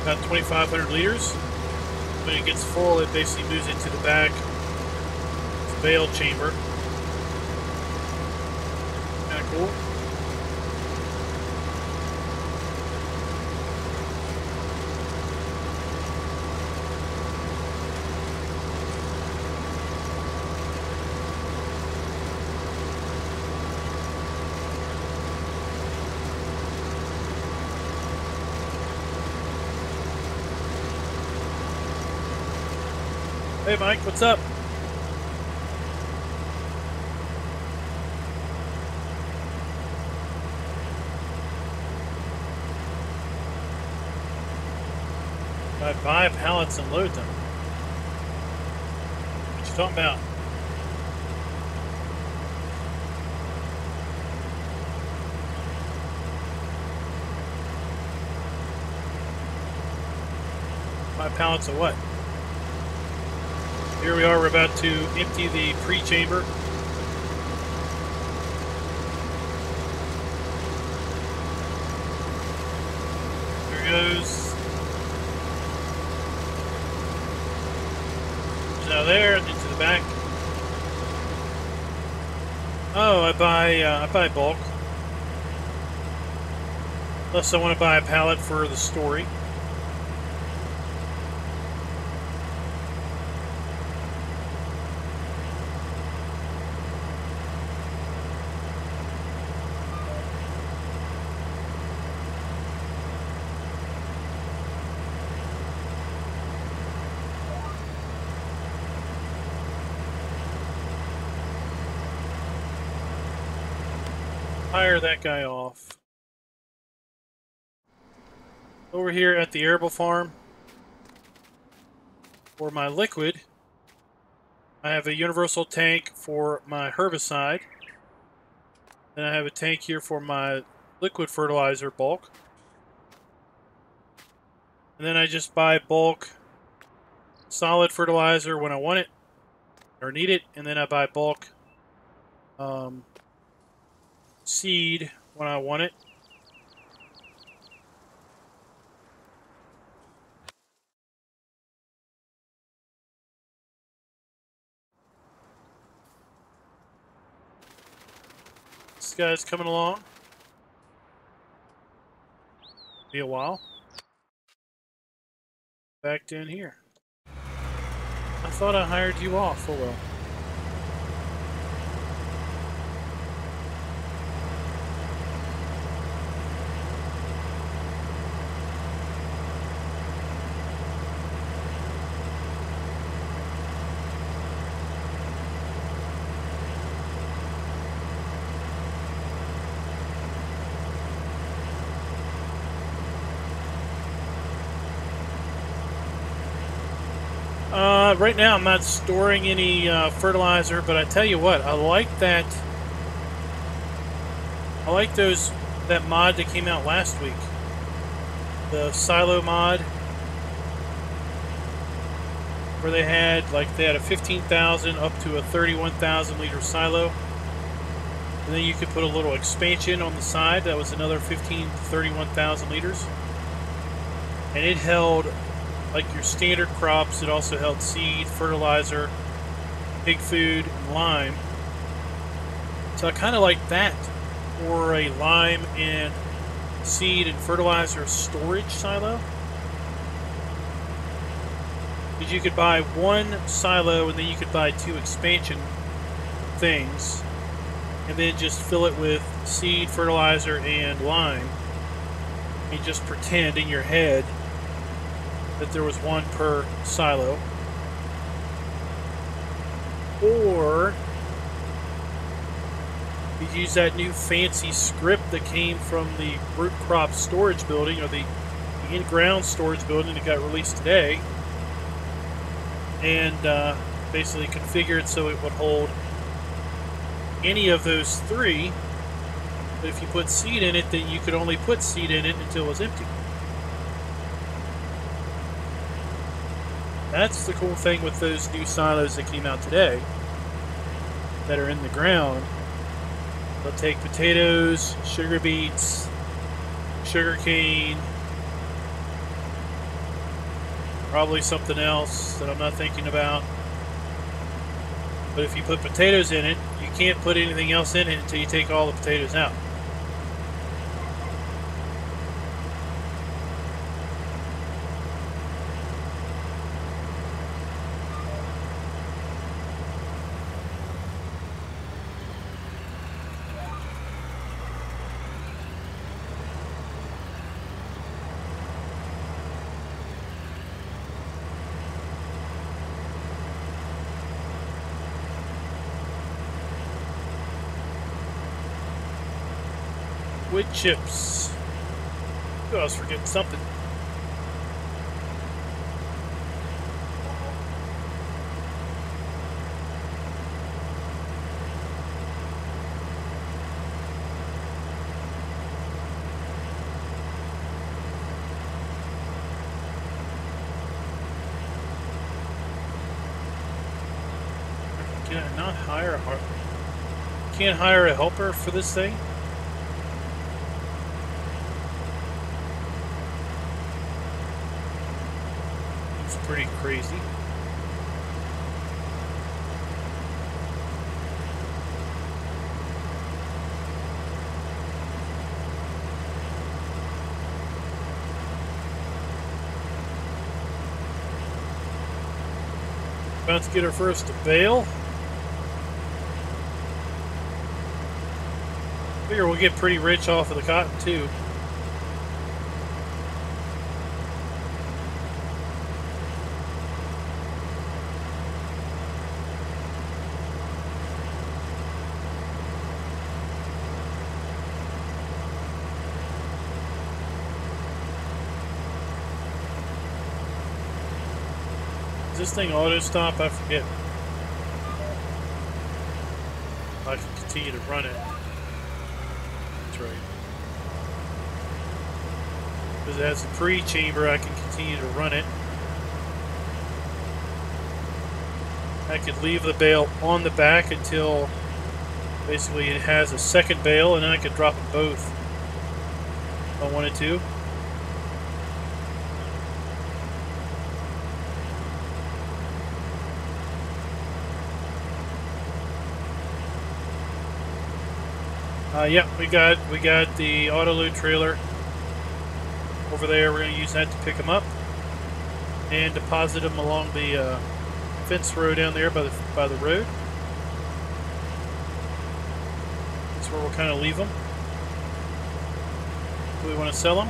About 2,500 liters. When it gets full, it basically moves into the back bale chamber. Kind of cool. Hey Mike, what's up? I buy pallets and load them. What you talking about? Buy pallets of what? Here we are, we're about to empty the pre-chamber. There it goes. Out there and into the back. Oh, I buy bulk. Unless I want to buy a pallet for the story. Fire that guy off. Over here at the arable farm, for my liquid, I have a universal tank for my herbicide. Then I have a tank here for my liquid fertilizer bulk. And then I just buy bulk solid fertilizer when I want it or need it, and then I buy bulk seed when I want it. This guy's coming along. Be a while. Back down here. I thought I hired you off. Oh well. Right now I'm not storing any fertilizer, but I tell you what, I like that. I like that mod that came out last week, the silo mod, where they had a 15,000 up to a 31,000 liter silo, and then you could put a little expansion on the side that was another 15 to 31,000 liters, and it held like your standard crops. It also held seed, fertilizer, pig food, and lime. So I kind of like that for a lime and seed and fertilizer storage silo. Because you could buy one silo and then you could buy 2 expansion things and then just fill it with seed, fertilizer, and lime, and just pretend in your head that there was one per silo. Or you use that new fancy script that came from the root crop storage building, or the in-ground storage building that got released today, and basically configure it so it would hold any of those 3. But if you put seed in it, then you could only put seed in it until it was empty. That's the cool thing with those new silos that came out today that are in the ground. They'll take potatoes, sugar beets, sugar cane, Probably something else that I'm not thinking about. But if you put potatoes in it, you can't put anything else in it until you take all the potatoes out. Wood chips. Oh, I was forgetting something. Can I not hire a helper? Can't hire a helper for this thing? Pretty crazy. About to get our first bale. Figure we'll get pretty rich off of the cotton too. Is this thing auto stop? I forget. I can continue to run it. That's right. Because it has a pre-chamber, I can continue to run it. I could leave the bale on the back until basically it has a second bale, and then I could drop them both if I wanted to. Yeah, we got the auto load trailer over there. We're going to use that to pick them up and deposit them along the fence row down there by the road. That's where we'll kind of leave them. Do we want to sell them?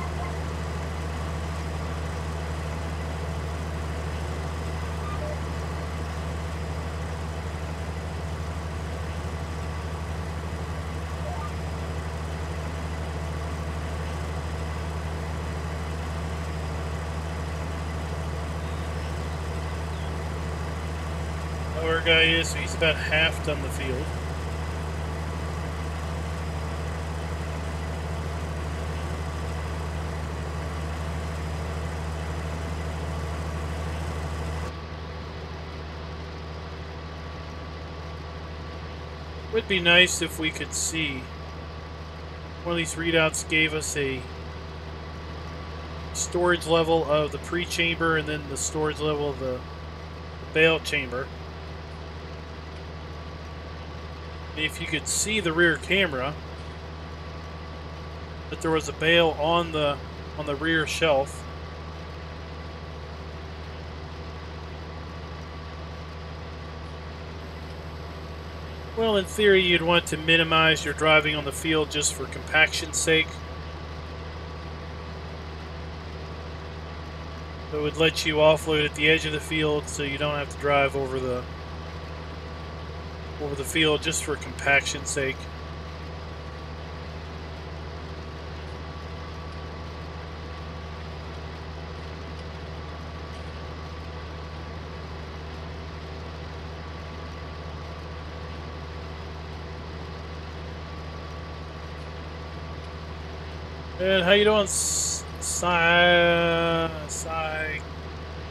Our guy is, so he's about half done the field. Would be nice if we could see. One of these readouts gave us a storage level of the pre-chamber and then the storage level of the bale chamber. If you could see the rear camera, that there was a bale on the rear shelf. Well, in theory, you'd want to minimize your driving on the field just for compaction's sake. So it would let you offload at the edge of the field so you don't have to drive over the field just for compaction's sake. And how you doing,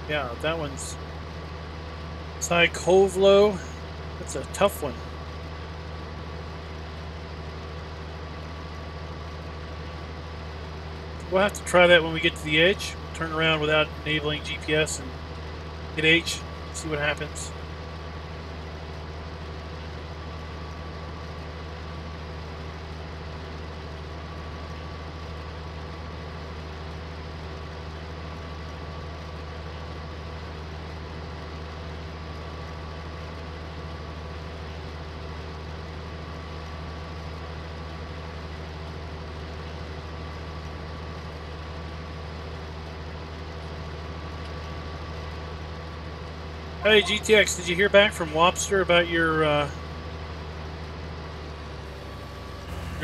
yeah, that one's Kovlo. That's a tough one. We'll have to try that when we get to the edge. Turn around without enabling GPS and Hit H, see what happens. Hey GTX, did you hear back from Wobster about your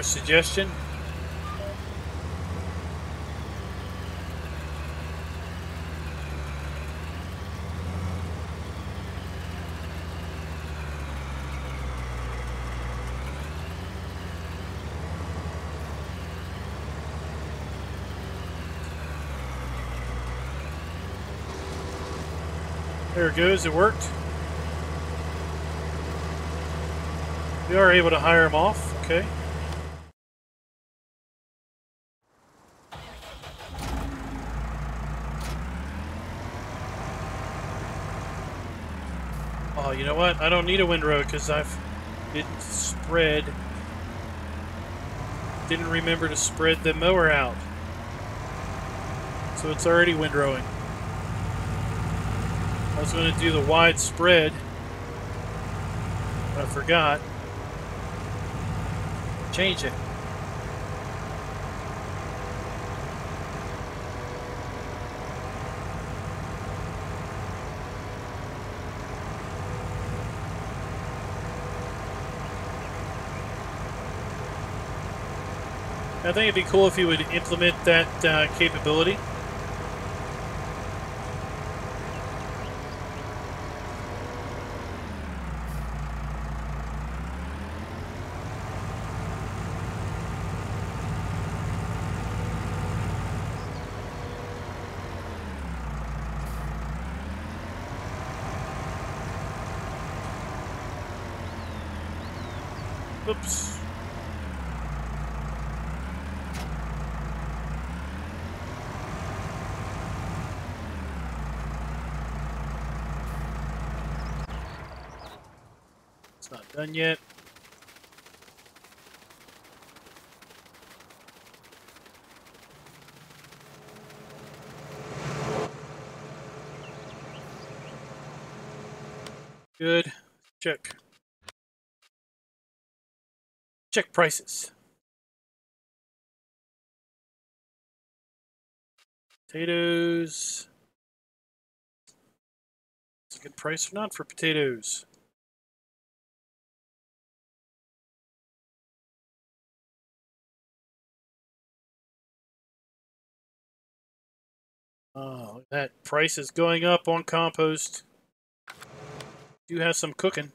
suggestion? There it goes, it worked. We are able to hire him off, okay. Oh, you know what? I don't need a windrow because didn't remember to spread the mower out. So it's already windrowing. I was going to do the wide spread, but I forgot. Change it. I think it'd be cool if you would implement that capability. Oops. It's not done yet. Good. Check. Check prices. Potatoes. It's a good price or not for potatoes. Oh, that price is going up on compost. Do have some cooking.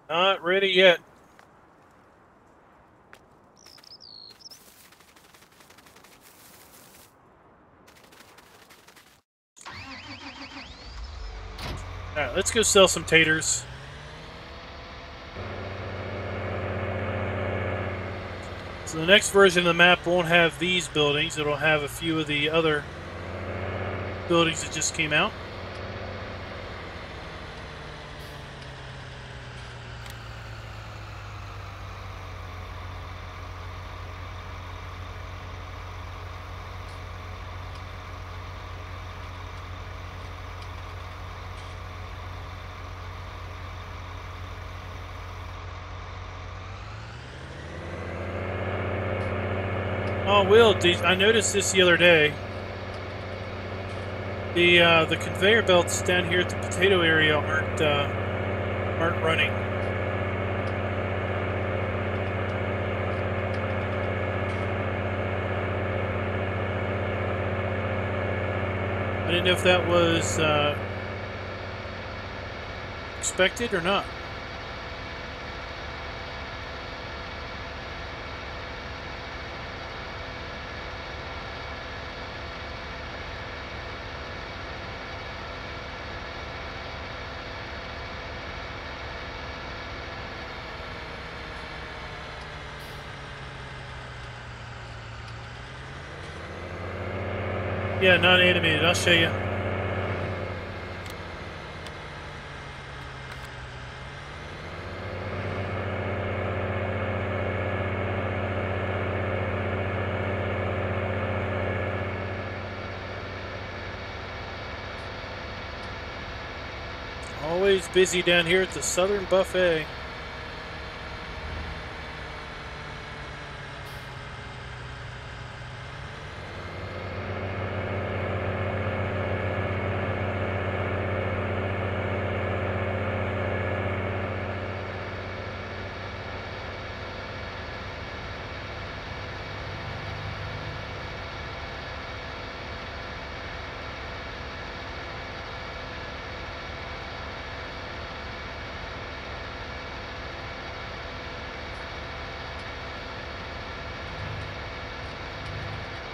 Not ready yet. Alright, let's go sell some taters. So the next version of the map won't have these buildings. It'll have a few of the other buildings that just came out. Oh, Will, I noticed this the other day. The conveyor belts down here at the potato area aren't running. I didn't know if that was expected or not. Yeah, not animated. I'll show you. Always busy down here at the Southern Buffet.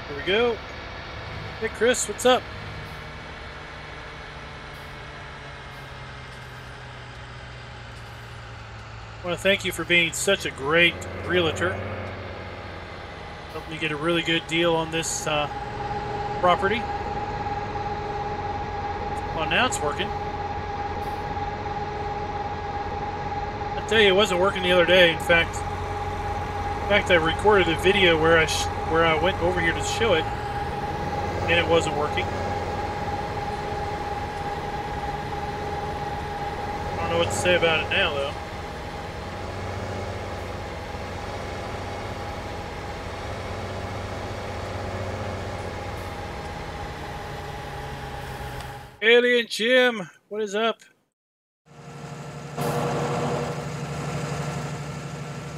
Here we go. Hey, Chris, what's up? I want to thank you for being such a great realtor. Helped me get a really good deal on this property. Well, now it's working. I tell you, it wasn't working the other day. In fact, I recorded a video where I went over here to show it, and it wasn't working. I don't know what to say about it now, though. Alien Jim, what is up?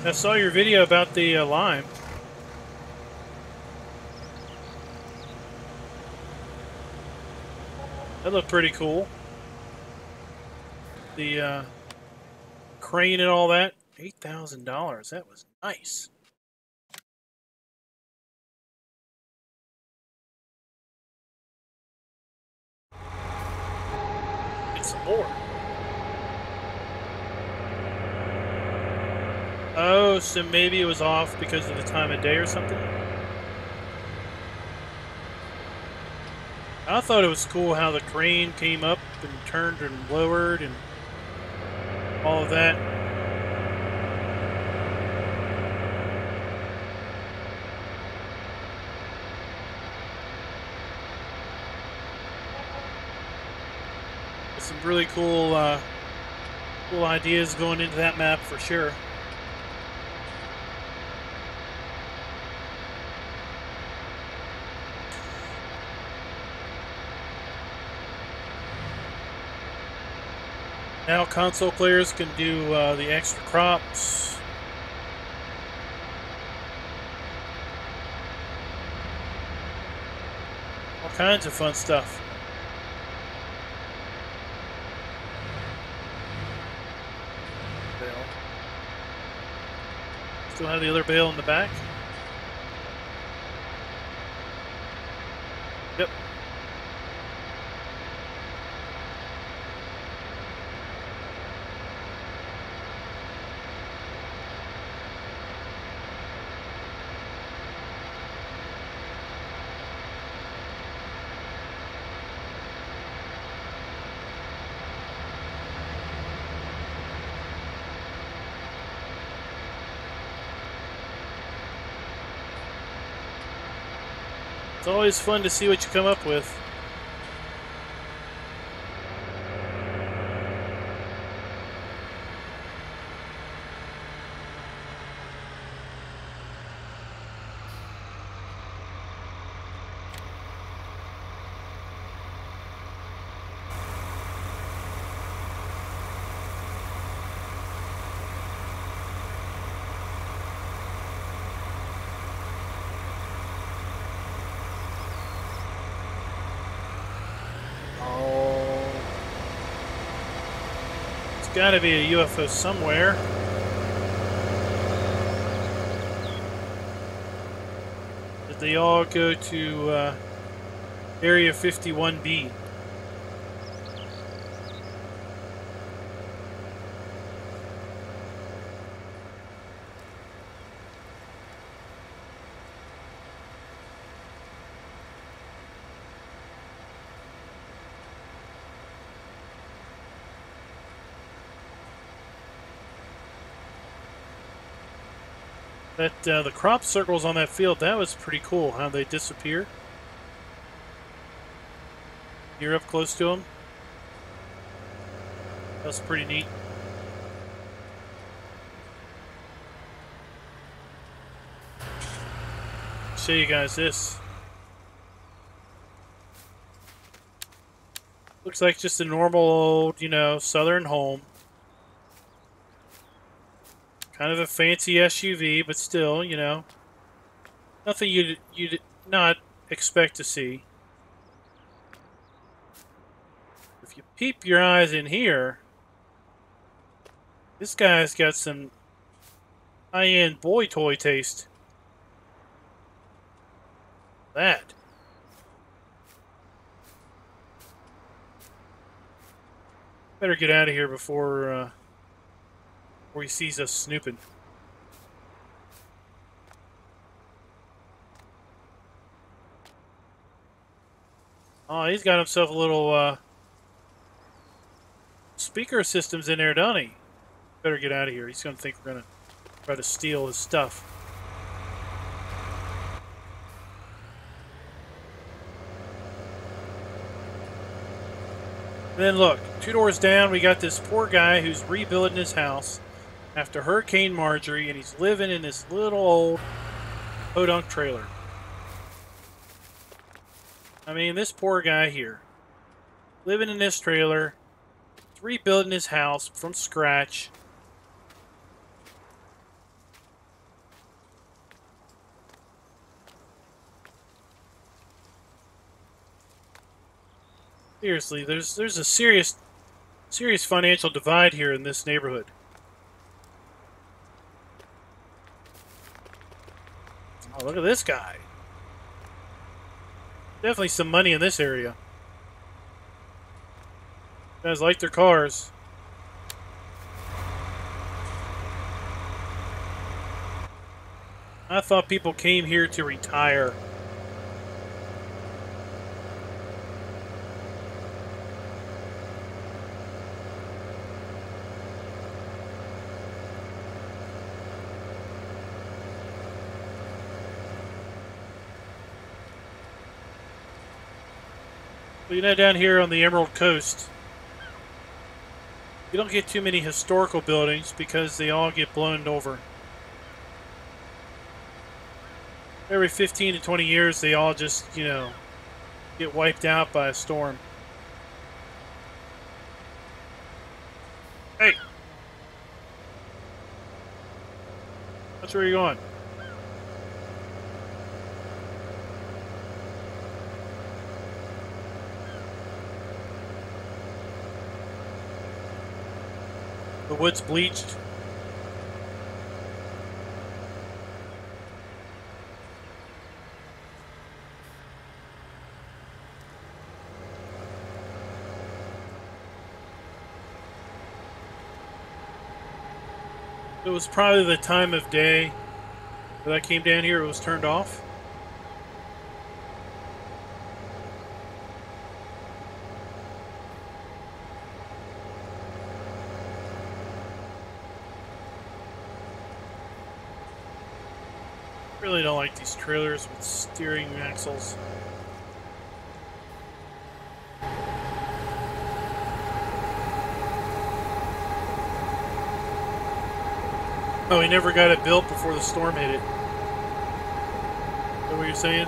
I saw your video about the lime. That looked pretty cool. The crane and all that. $8,000. That was nice. Get some more. Oh, so maybe it was off because of the time of day or something? I thought it was cool how the crane came up and turned and lowered and all of that. There's some really cool cool ideas going into that map for sure. Now console players can do the extra crops. All kinds of fun stuff. Bale. Still have the other bale in the back. Yep. It's always fun to see what you come up with. Gotta be a UFO somewhere. Did they all go to Area 51B? That the crop circles on that field, that was pretty cool. How they disappear. You're up close to them. That's pretty neat. Show you guys this. Looks like just a normal old, you know, southern home. Kind of a fancy SUV, but still, you know, nothing you'd not expect to see. If you peep your eyes in here, this guy's got some high-end boy toy taste. That. Better get out of here before he sees us snooping. Oh, he's got himself a little speaker systems in there, don't he? Better get out of here. He's going to think we're going to try to steal his stuff. And then look, 2 doors down, we got this poor guy who's rebuilding his house after Hurricane Marjorie, and he's living in this little old podunk trailer. I mean, this poor guy here, living in this trailer, he's rebuilding his house from scratch. Seriously, there's a serious financial divide here in this neighborhood. Oh, look at this guy. Definitely some money in this area. Guys like their cars. I thought people came here to retire. Well, you know, down here on the Emerald Coast, you don't get too many historical buildings because they all get blown over. Every 15 to 20 years, they all just, you know, get wiped out by a storm. Hey! Watch where you're going. The wood's bleached. It was probably the time of day that I came down here, it was turned off. Really don't like these trailers with steering axles. Oh, he never got it built before the storm hit it. Is that what you're saying?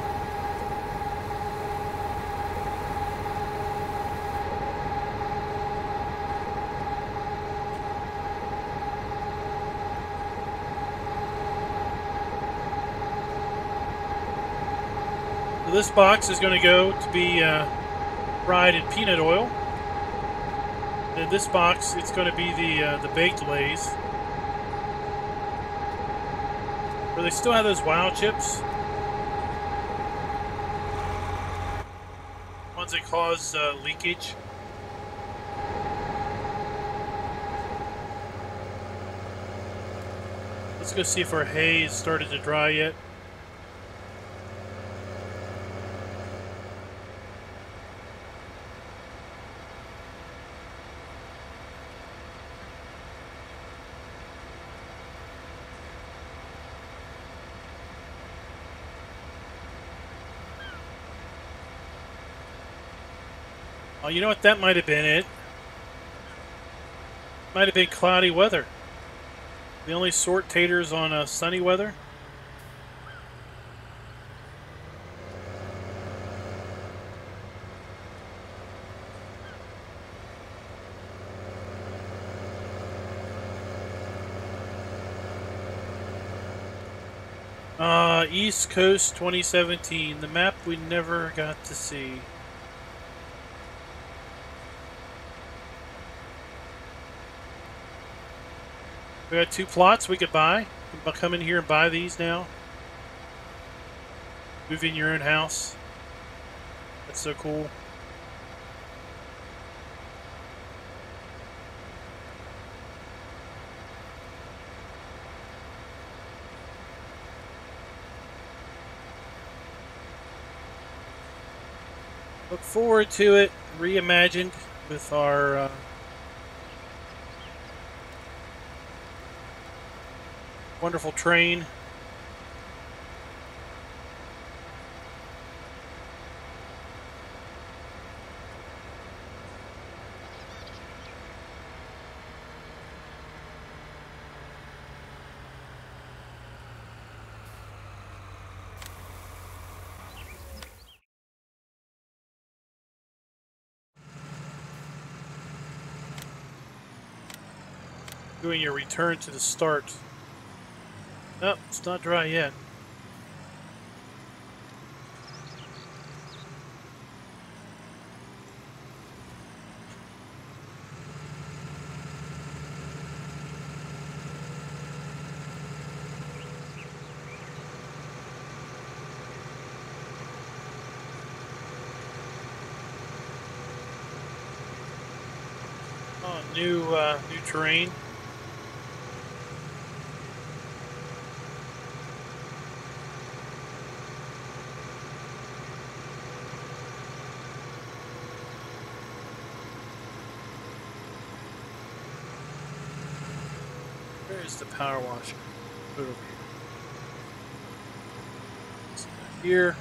So this box is going to go to be fried in peanut oil. And this box, it's going to be the baked lays. Where they still have those wow chips. Ones that cause leakage. Let's go see if our hay has started to dry yet. Oh, you know what? That might have been it. Might have been cloudy weather. They only sort taters on sunny weather. East Coast 2017. The map we never got to see. We got 2 plots we could buy. You can come in here and buy these now. Move in your own house. That's so cool. Look forward to it, reimagined with our wonderful train. Doing your return to the start. Oh, it's not dry yet. Oh, new terrain. Where's the power washer? Put it over here. Here.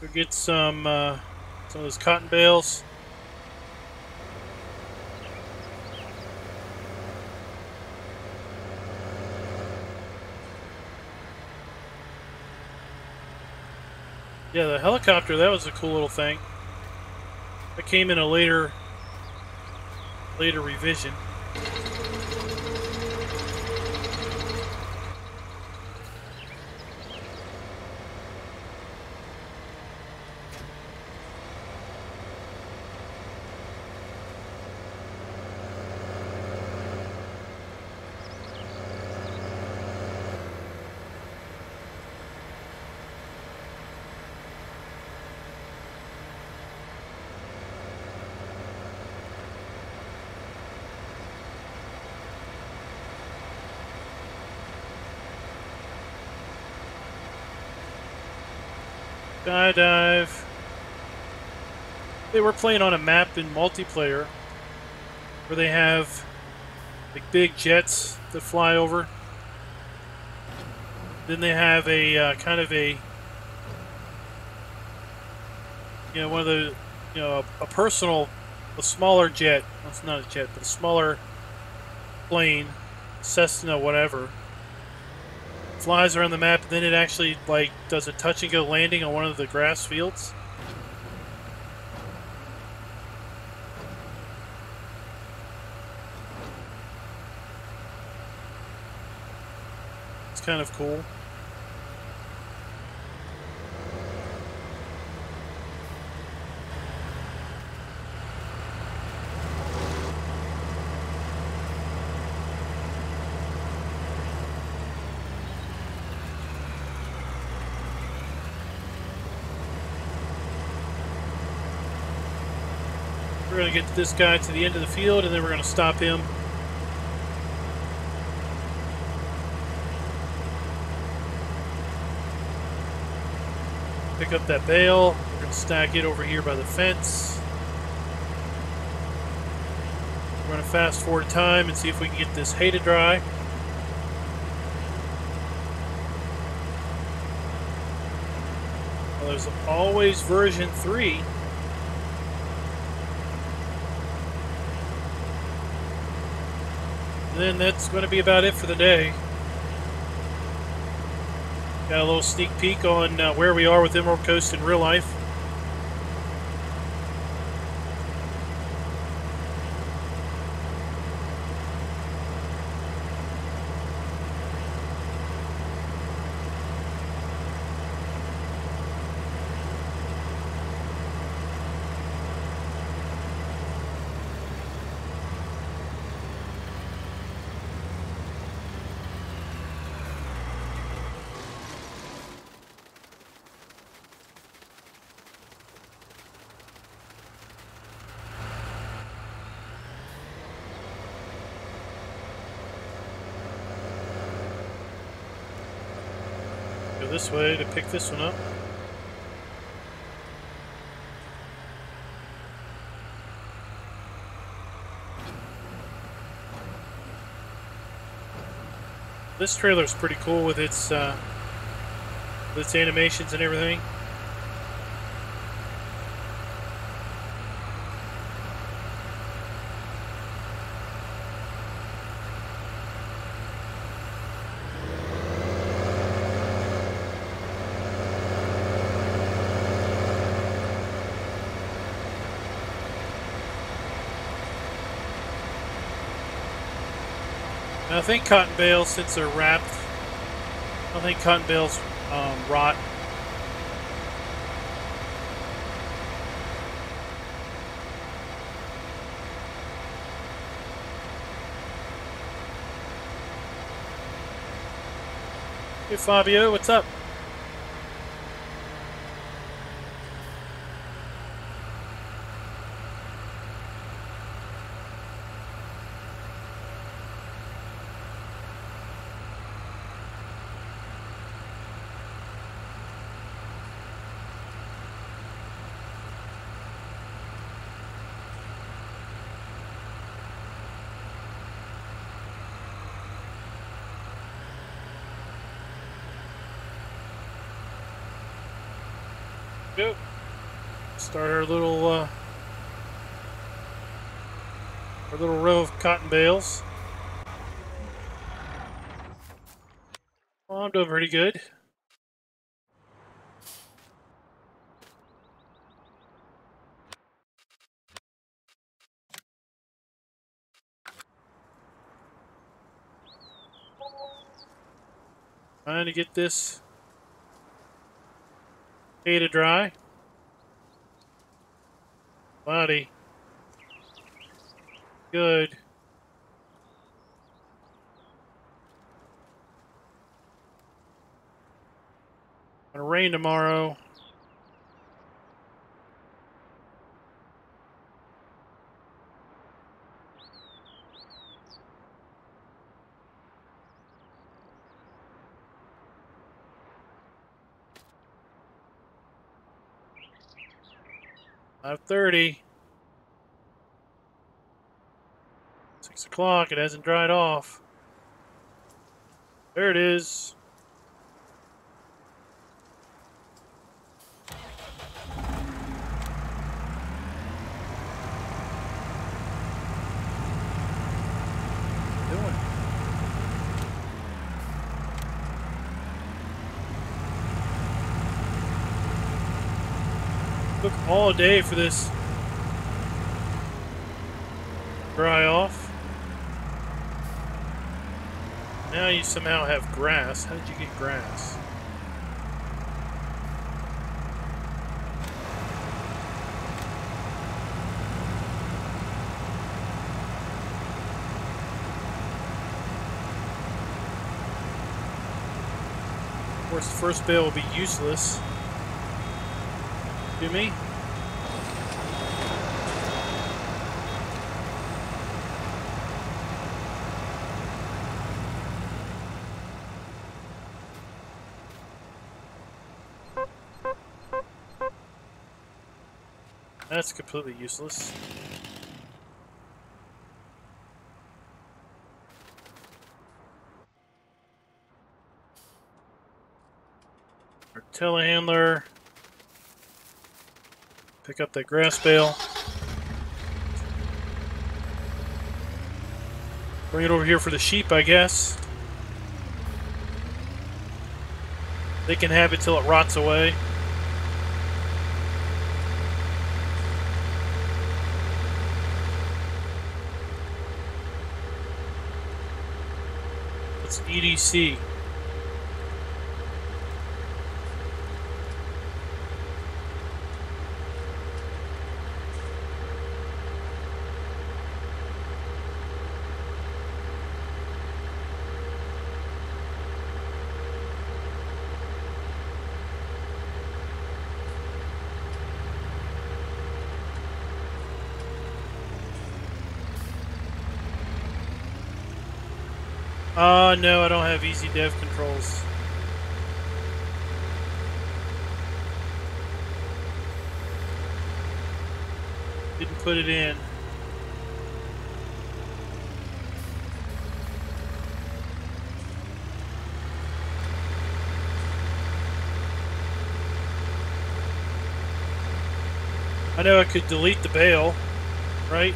Go get some of those cotton bales. Yeah, the helicopter, that was a cool little thing. That came in a later revision. Skydive. They were playing on a map in multiplayer where they have like big jets that fly over. Then they have a kind of a, you know, one of the, you know, a smaller jet. Well, it's not a jet, but a smaller plane, Cessna, whatever. Flies around the map, and then it actually like does a touch and go landing on one of the grass fields. It's kind of cool. We're going to get this guy to the end of the field, and then we're going to stop him. Pick up that bale. We're going to stack it over here by the fence. We're going to fast forward time and see if we can get this hay to dry. Well, there's always version 3. And then that's going to be about it for the day. Got a little sneak peek on where we are with Emerald Coast in real life. Go this way to pick this one up. This trailer's pretty cool with its animations and everything. I think cotton bales, since they're wrapped, I think cotton bales rot. Hey Fabio, what's up? Go. Start our little row of cotton bales. Well, I'm doing pretty good. Trying to get this hay to dry. Cloudy. Good. Gonna rain tomorrow. $5:30. 6 o'clock. It hasn't dried off. There it is. Took all day for this dry off. Now you somehow have grass. How did you get grass? Of course, the first bale will be useless to me. That's completely useless. telehandler. Pick up that grass bale. Bring it over here for the sheep, I guess. They can have it till it rots away. It's EDC. No, I don't have easy dev controls. Didn't put it in. I know I could delete the bale, right?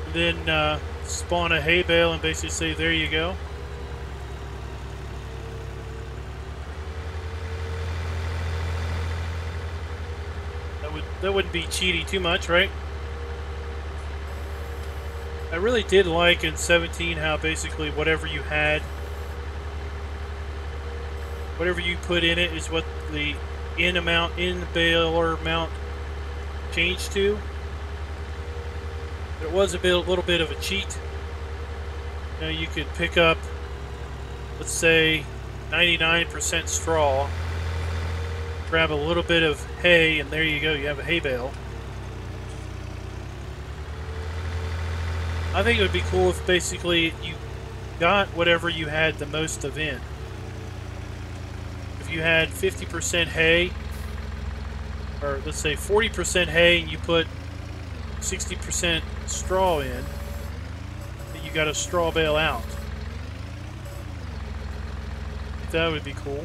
And then spawn a hay bale and basically say, there you go. That wouldn't be cheaty too much, right? I really did like in 17 how basically whatever you had, whatever you put in it is what the in the baler amount changed to. There was a little bit of a cheat. You know, you could pick up, let's say, 99% straw, grab a little bit of hay, and there you go, you have a hay bale. I think it would be cool if basically you got whatever you had the most of in. If you had 50% hay, or let's say 40% hay, and you put 60% straw in, then you got a straw bale out. That would be cool.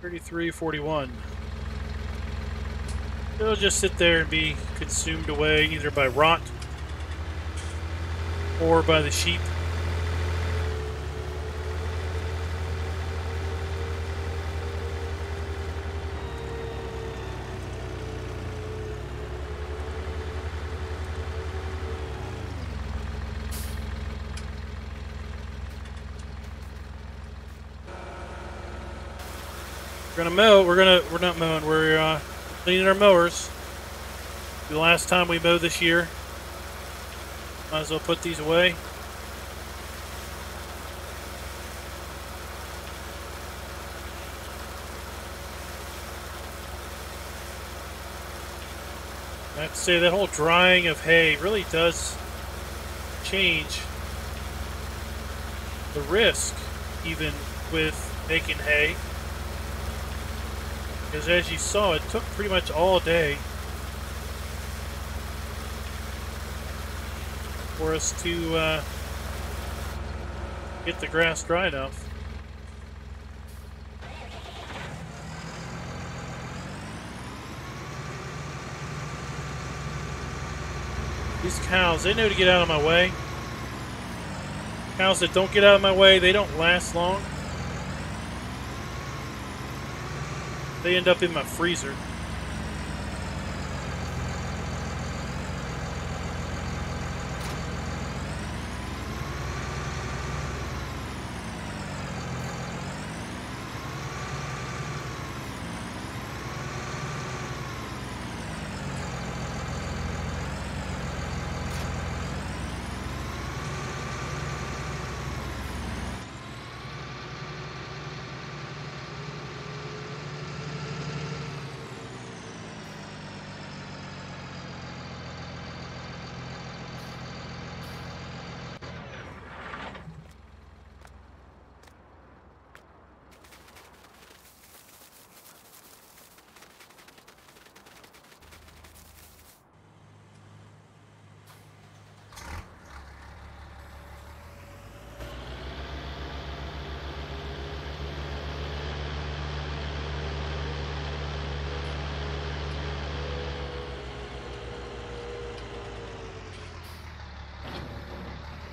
$33.41. It'll just sit there and be consumed away either by rot or by the sheep. We're gonna mow. We're not mowing. We're cleaning our mowers. The last time we mowed this year. Might as well put these away. I have to say that whole drying of hay really does change the risk, even with making hay. Because as you saw, it took pretty much all day for us to get the grass dry enough. These cows, they know to get out of my way. Cows that don't get out of my way, they don't last long. They end up in my freezer.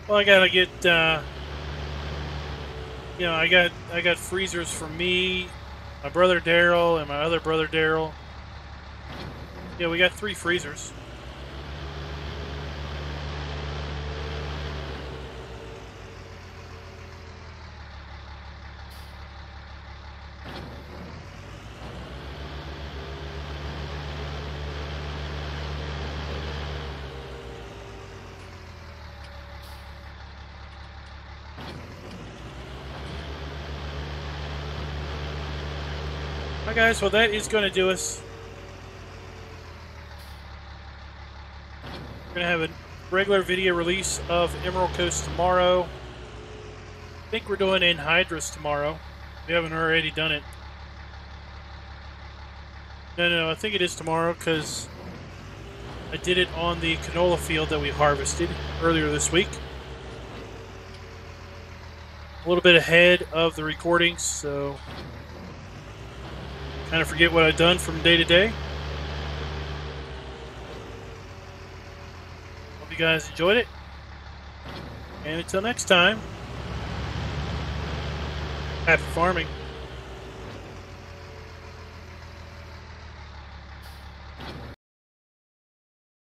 Well, I gotta get, you know, I got freezers for me, my brother Daryl, and my other brother Daryl. Yeah, we got 3 freezers. All right, guys, well, that is going to do us. We're going to have a regular video release of Emerald Coast tomorrow. I think we're doing Anhydrous tomorrow. We haven't already done it. No, I think it is tomorrow because I did it on the canola field that we harvested earlier this week. A little bit ahead of the recordings, so kind of forget what I've done from day to day. Hope you guys enjoyed it. And until next time, happy farming.